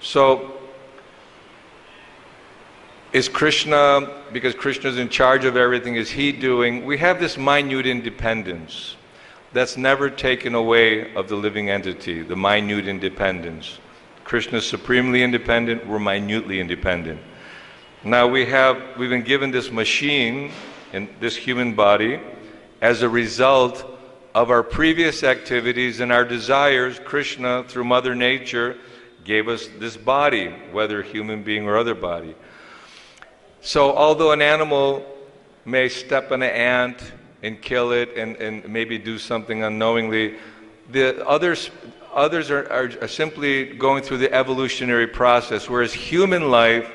So is Krishna, because Krishna's in charge of everything, is he doing? We have this minute independence that's never taken away of the living entity, the minute independence. Krishna's supremely independent, we're minutely independent. Now we've been given this machine in this human body as a result of our previous activities and our desires. Krishna, through Mother Nature, gave us this body, whether human being or other body. So although an animal may step on an ant and kill it and maybe do something unknowingly, the others are simply going through the evolutionary process, whereas human life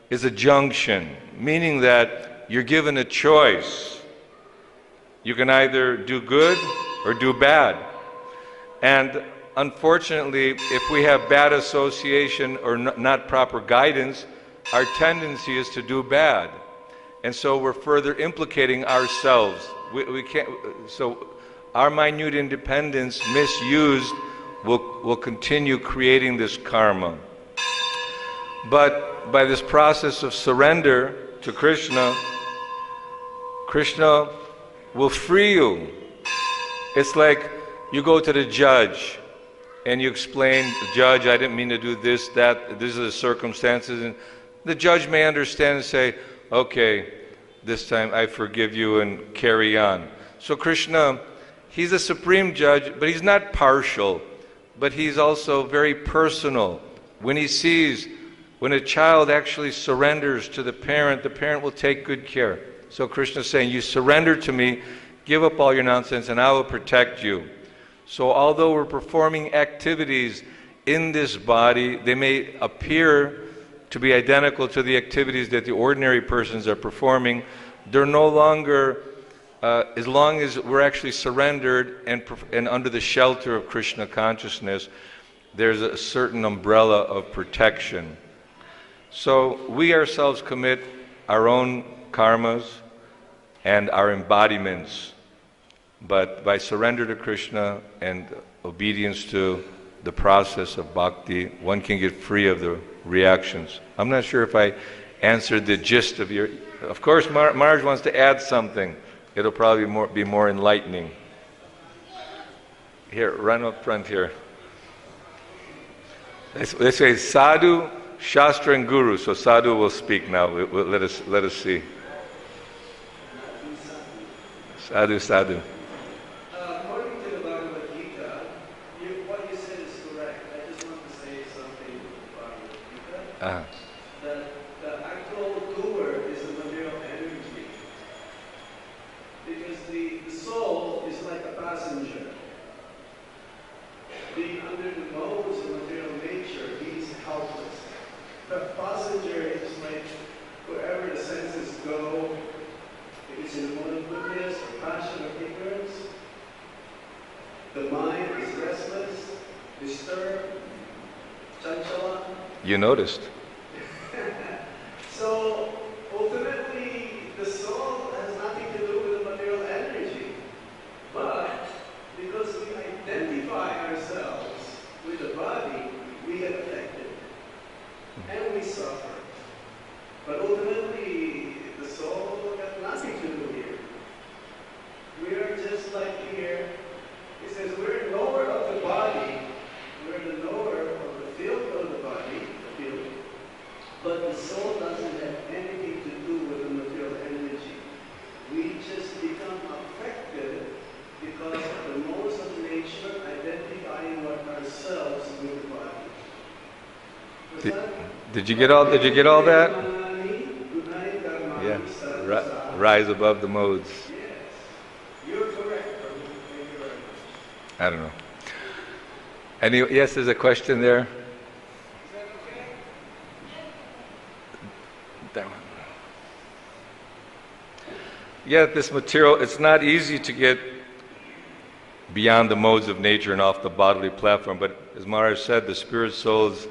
is a junction, meaning that you're given a choice. You can either do good or do bad. And unfortunately, if we have bad association or not proper guidance, our tendency is to do bad. And so we're further implicating ourselves. We can't, so our minute independence misused will continue creating this karma. But by this process of surrender to Krishna, Krishna will free you. It's like you go to the judge and you explain, Judge, I didn't mean to do this, that, these are the circumstances. And the judge may understand and say, okay, this time I forgive you and carry on. So Krishna, he's a supreme judge, but he's not partial, but he's also very personal. When he sees, when a child actually surrenders to the parent will take good care. So Krishna is saying, you surrender to me, give up all your nonsense, and I will protect you. So although we're performing activities in this body, they may appear to be identical to the activities that the ordinary persons are performing. They're no longer, as long as we're actually surrendered and under the shelter of Krishna consciousness, there's a certain umbrella of protection. So we ourselves commit our own karmas and our embodiments, but by surrender to Krishna and obedience to the process of bhakti, one can get free of the reactions. I'm not sure if I answered the gist of your... Of course, Marge wants to add something. It'll probably be more enlightening. Here, run up front here. They say Sadhu, Shastra, and Guru. So Sadhu will speak now. Let us see. Sadhu, Sadhu. According to the Bhagavad-Gita, what you said is correct. I just want to say something about Bhagavad-Gita. That the actual doer is the material energy. Because the soul is like a passenger. Being under the modes of material nature, he is helpless. The passenger is like wherever the senses go. If it's in the mode of goodness, or passion, or ignorance, the mind is restless, disturbed, chanchala. You noticed. So ultimately, the soul has nothing to do with the material energy. But because we identify ourselves with the body, we get affected. And we suffer. But ultimately, the soul got nothing to do here. We are just like here. It says we're knower of the body. We're the knower of the field of the body, the field. But the soul doesn't have anything to do with the material energy. We just become affected because of the modes of nature identifying ourselves with the body. Did you get all that? Yeah. Rise above the modes. Yes. You're correct. Thank you very much. I don't know. Yes, there's a question there. Is that okay? That one. Yeah, this material, it's not easy to get beyond the modes of nature and off the bodily platform, but as Maharaj said, the spirit soul is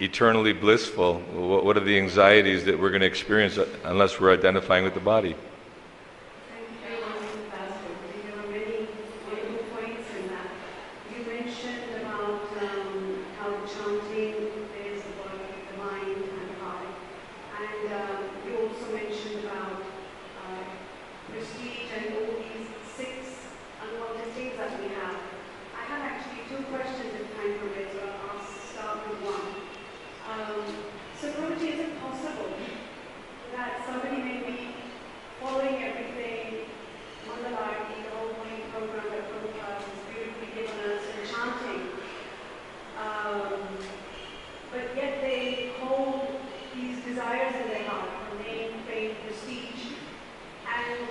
eternally blissful. What are the anxieties that we're going to experience unless we're identifying with the body? Thank you very much, Pastor. There were many wonderful points in that. You mentioned about how chanting is the work of the mind and heart. And you also mentioned about prestige and all these 6 unwanted things that we have. I have actually 2 questions if time permits, so I'll start with one. So Prabhuji, is it possible that somebody may be following everything, Mandalarti, the whole morning program that Prabhupada has beautifully given us, and chanting, but yet they hold these desires in their heart for name, fame, prestige, and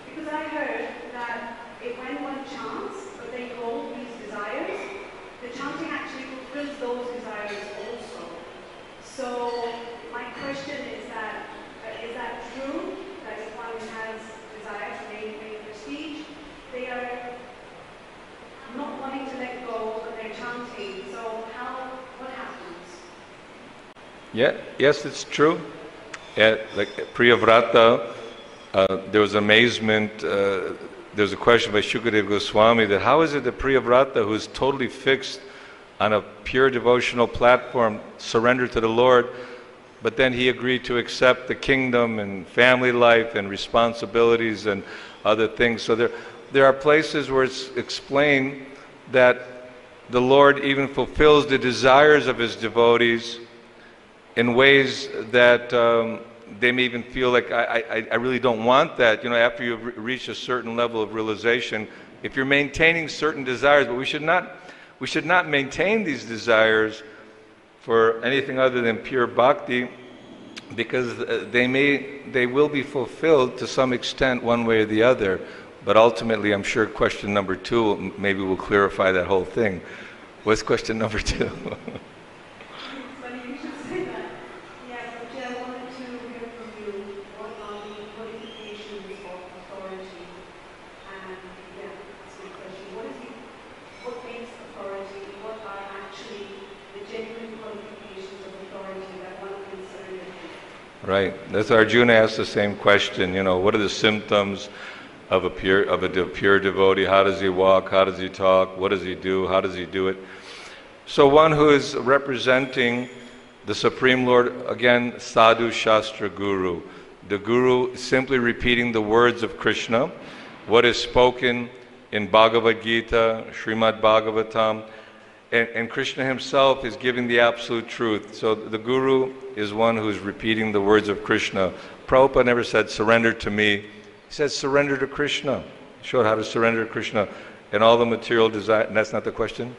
because I heard that when one chants, but they hold these desires, the chanting actually fulfills those desires also. So my question is that true? That if one has desires for name, fame, prestige, they are not wanting to let go, but they're chanting. So what happens? Yeah, yes, it's true. Like Priyavrata, there was amazement. There was a question by Shukadeva Goswami that how is it that Priyavrata, who's totally fixed on a pure devotional platform, surrendered to the Lord, but then he agreed to accept the kingdom and family life and responsibilities and other things. So there are places where it's explained that the Lord even fulfills the desires of his devotees in ways that they may even feel like, I really don't want that. You know, after you've reached a certain level of realization, if you're maintaining certain desires, but we should not maintain these desires for anything other than pure bhakti, because they will be fulfilled to some extent one way or the other. But ultimately, I'm sure question number 2 maybe will clarify that whole thing. What's question number 2? Funny you should say that. Yeah, but I wanted to hear from you what are the qualifications of authority, and that's my question. What makes authority? What are actually the genuine qualifications of authority that one can surrender to? Right. That's Arjuna asked the same question. You know, what are the symptoms of a pure devotee? How does he walk? How does he talk? What does he do? How does he do it? So one who is representing the Supreme Lord, again, Sadhu, Shastra, Guru. The Guru is simply repeating the words of Krishna, what is spoken in Bhagavad-Gita, Srimad Bhagavatam, and Krishna himself is giving the absolute truth. So the Guru is one who's repeating the words of Krishna. Prabhupada never said, surrender to me. He said, surrender to Krishna. He showed how to surrender to Krishna and all the material desire. And that's not the question?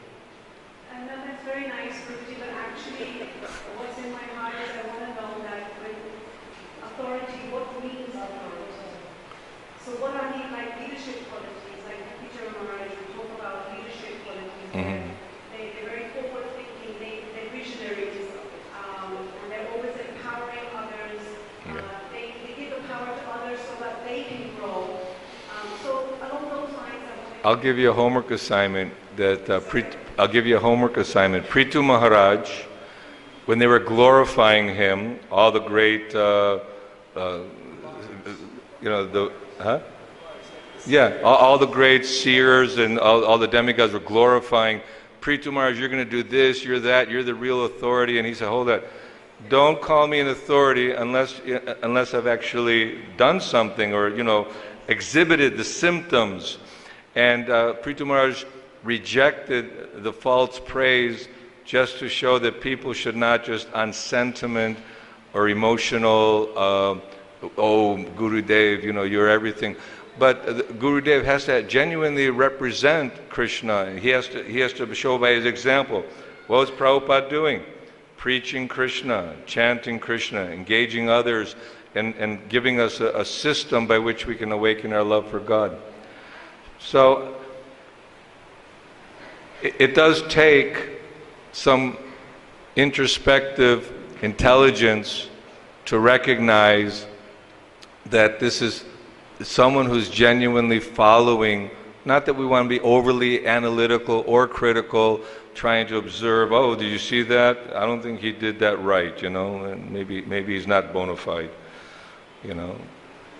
No, that's very nice, Guruji, but actually what's in my heart is I want to know that when authority, what means authority? So what are the leadership qualities? Like Teacher Maharaj, we talk about leadership qualities where they're very forward-thinking, they're visionaries, and they're always empowering others. They give the power to others so that they can grow. So along those lines, I'll give you a homework assignment Prithu Maharaj, when they were glorifying him, all the great, all the great seers and all the demigods were glorifying Prithu Maharaj. You're going to do this, you're that, you're the real authority. And he said, hold that. Don't call me an authority unless I've actually done something or, exhibited the symptoms. And Prithu Maharaj rejected the false praise just to show that people should not just on sentiment or emotional, Gurudev, you're everything. But Gurudev has to genuinely represent Krishna. He has to show by his example. What was Prabhupada doing? Preaching Krishna, chanting Krishna, engaging others, and giving us a system by which we can awaken our love for God. So it does take some introspective intelligence to recognize that this is someone who's genuinely following, not that we want to be overly analytical or critical, trying to observe, oh, did you see that? I don't think he did that right, and maybe he's not bona fide,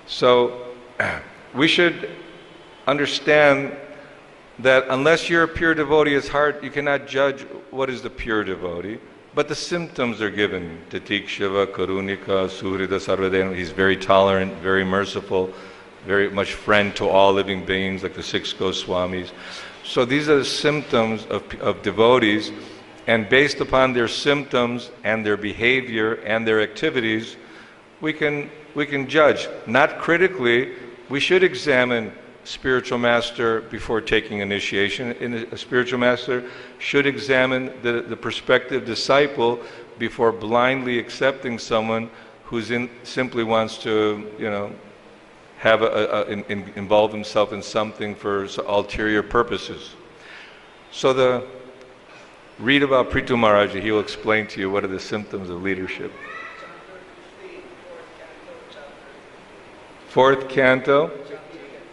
So we should understand that unless you're a pure devotee, it's hard, you cannot judge what is the pure devotee, but the symptoms are given. Titikshava, Karunika, Suhrida, Sarvadena. He's very tolerant, very merciful, very much friend to all living beings, like the 6 Goswamis. So these are the symptoms of devotees, and based upon their symptoms and their behavior and their activities, we can judge. Not critically, we should examine spiritual master before taking initiation. A spiritual master should examine the prospective disciple before blindly accepting someone who's simply wants to, have involve himself in something for ulterior purposes. So read about Prithu Maharaj. He will explain to you what are the symptoms of leadership. 4th canto,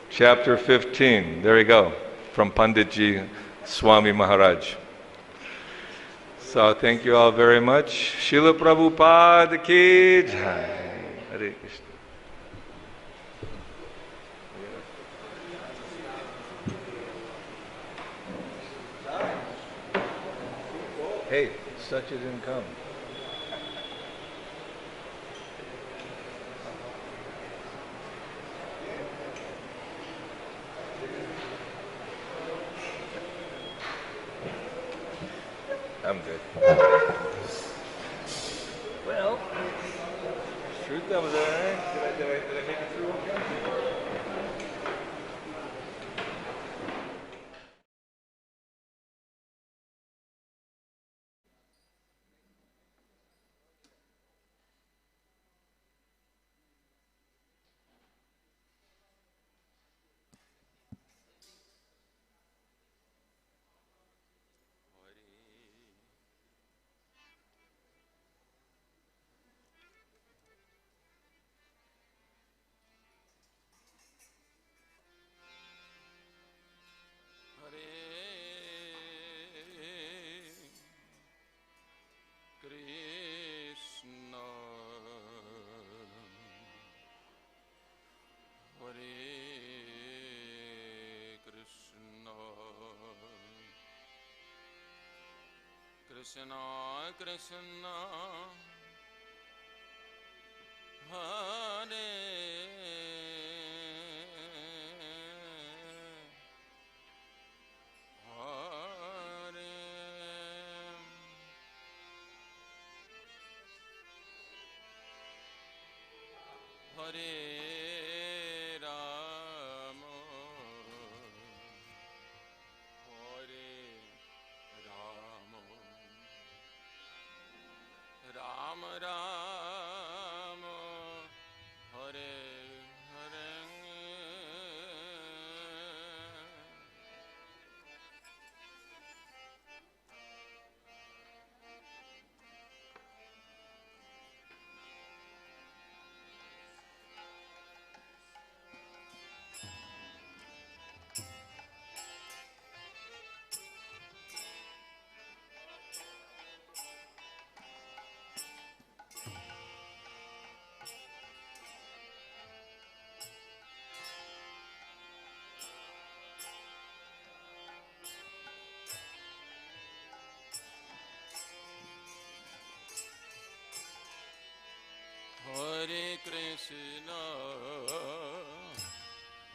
chapter 15. There we go, from Panditji Swami Maharaj. So thank you all very much. Srila Prabhupada ki jai. Hare Krishna. Hey, Satya didn't come. I'm good. Well, truth, that was all right. Did I make it through okay? Krishna Krishna Hare Hare Rama, Hare Rama, Rama Rama, Hare Hare. Hare Krishna,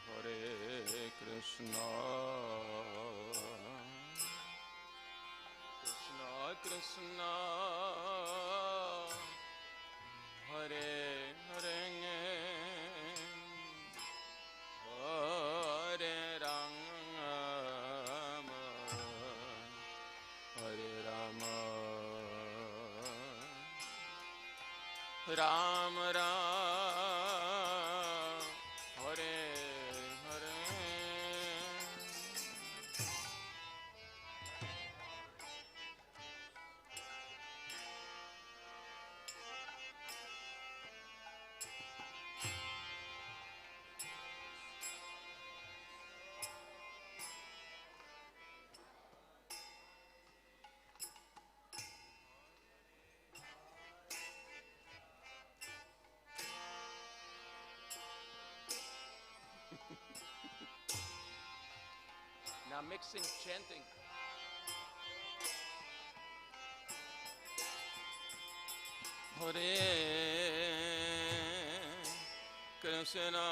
Hare Krishna, Krishna Krishna, Hare Hare, Hare Rama, Hare Rama, Ram Ram, Hare Hare. Now mixing chanting. Hare Krishna,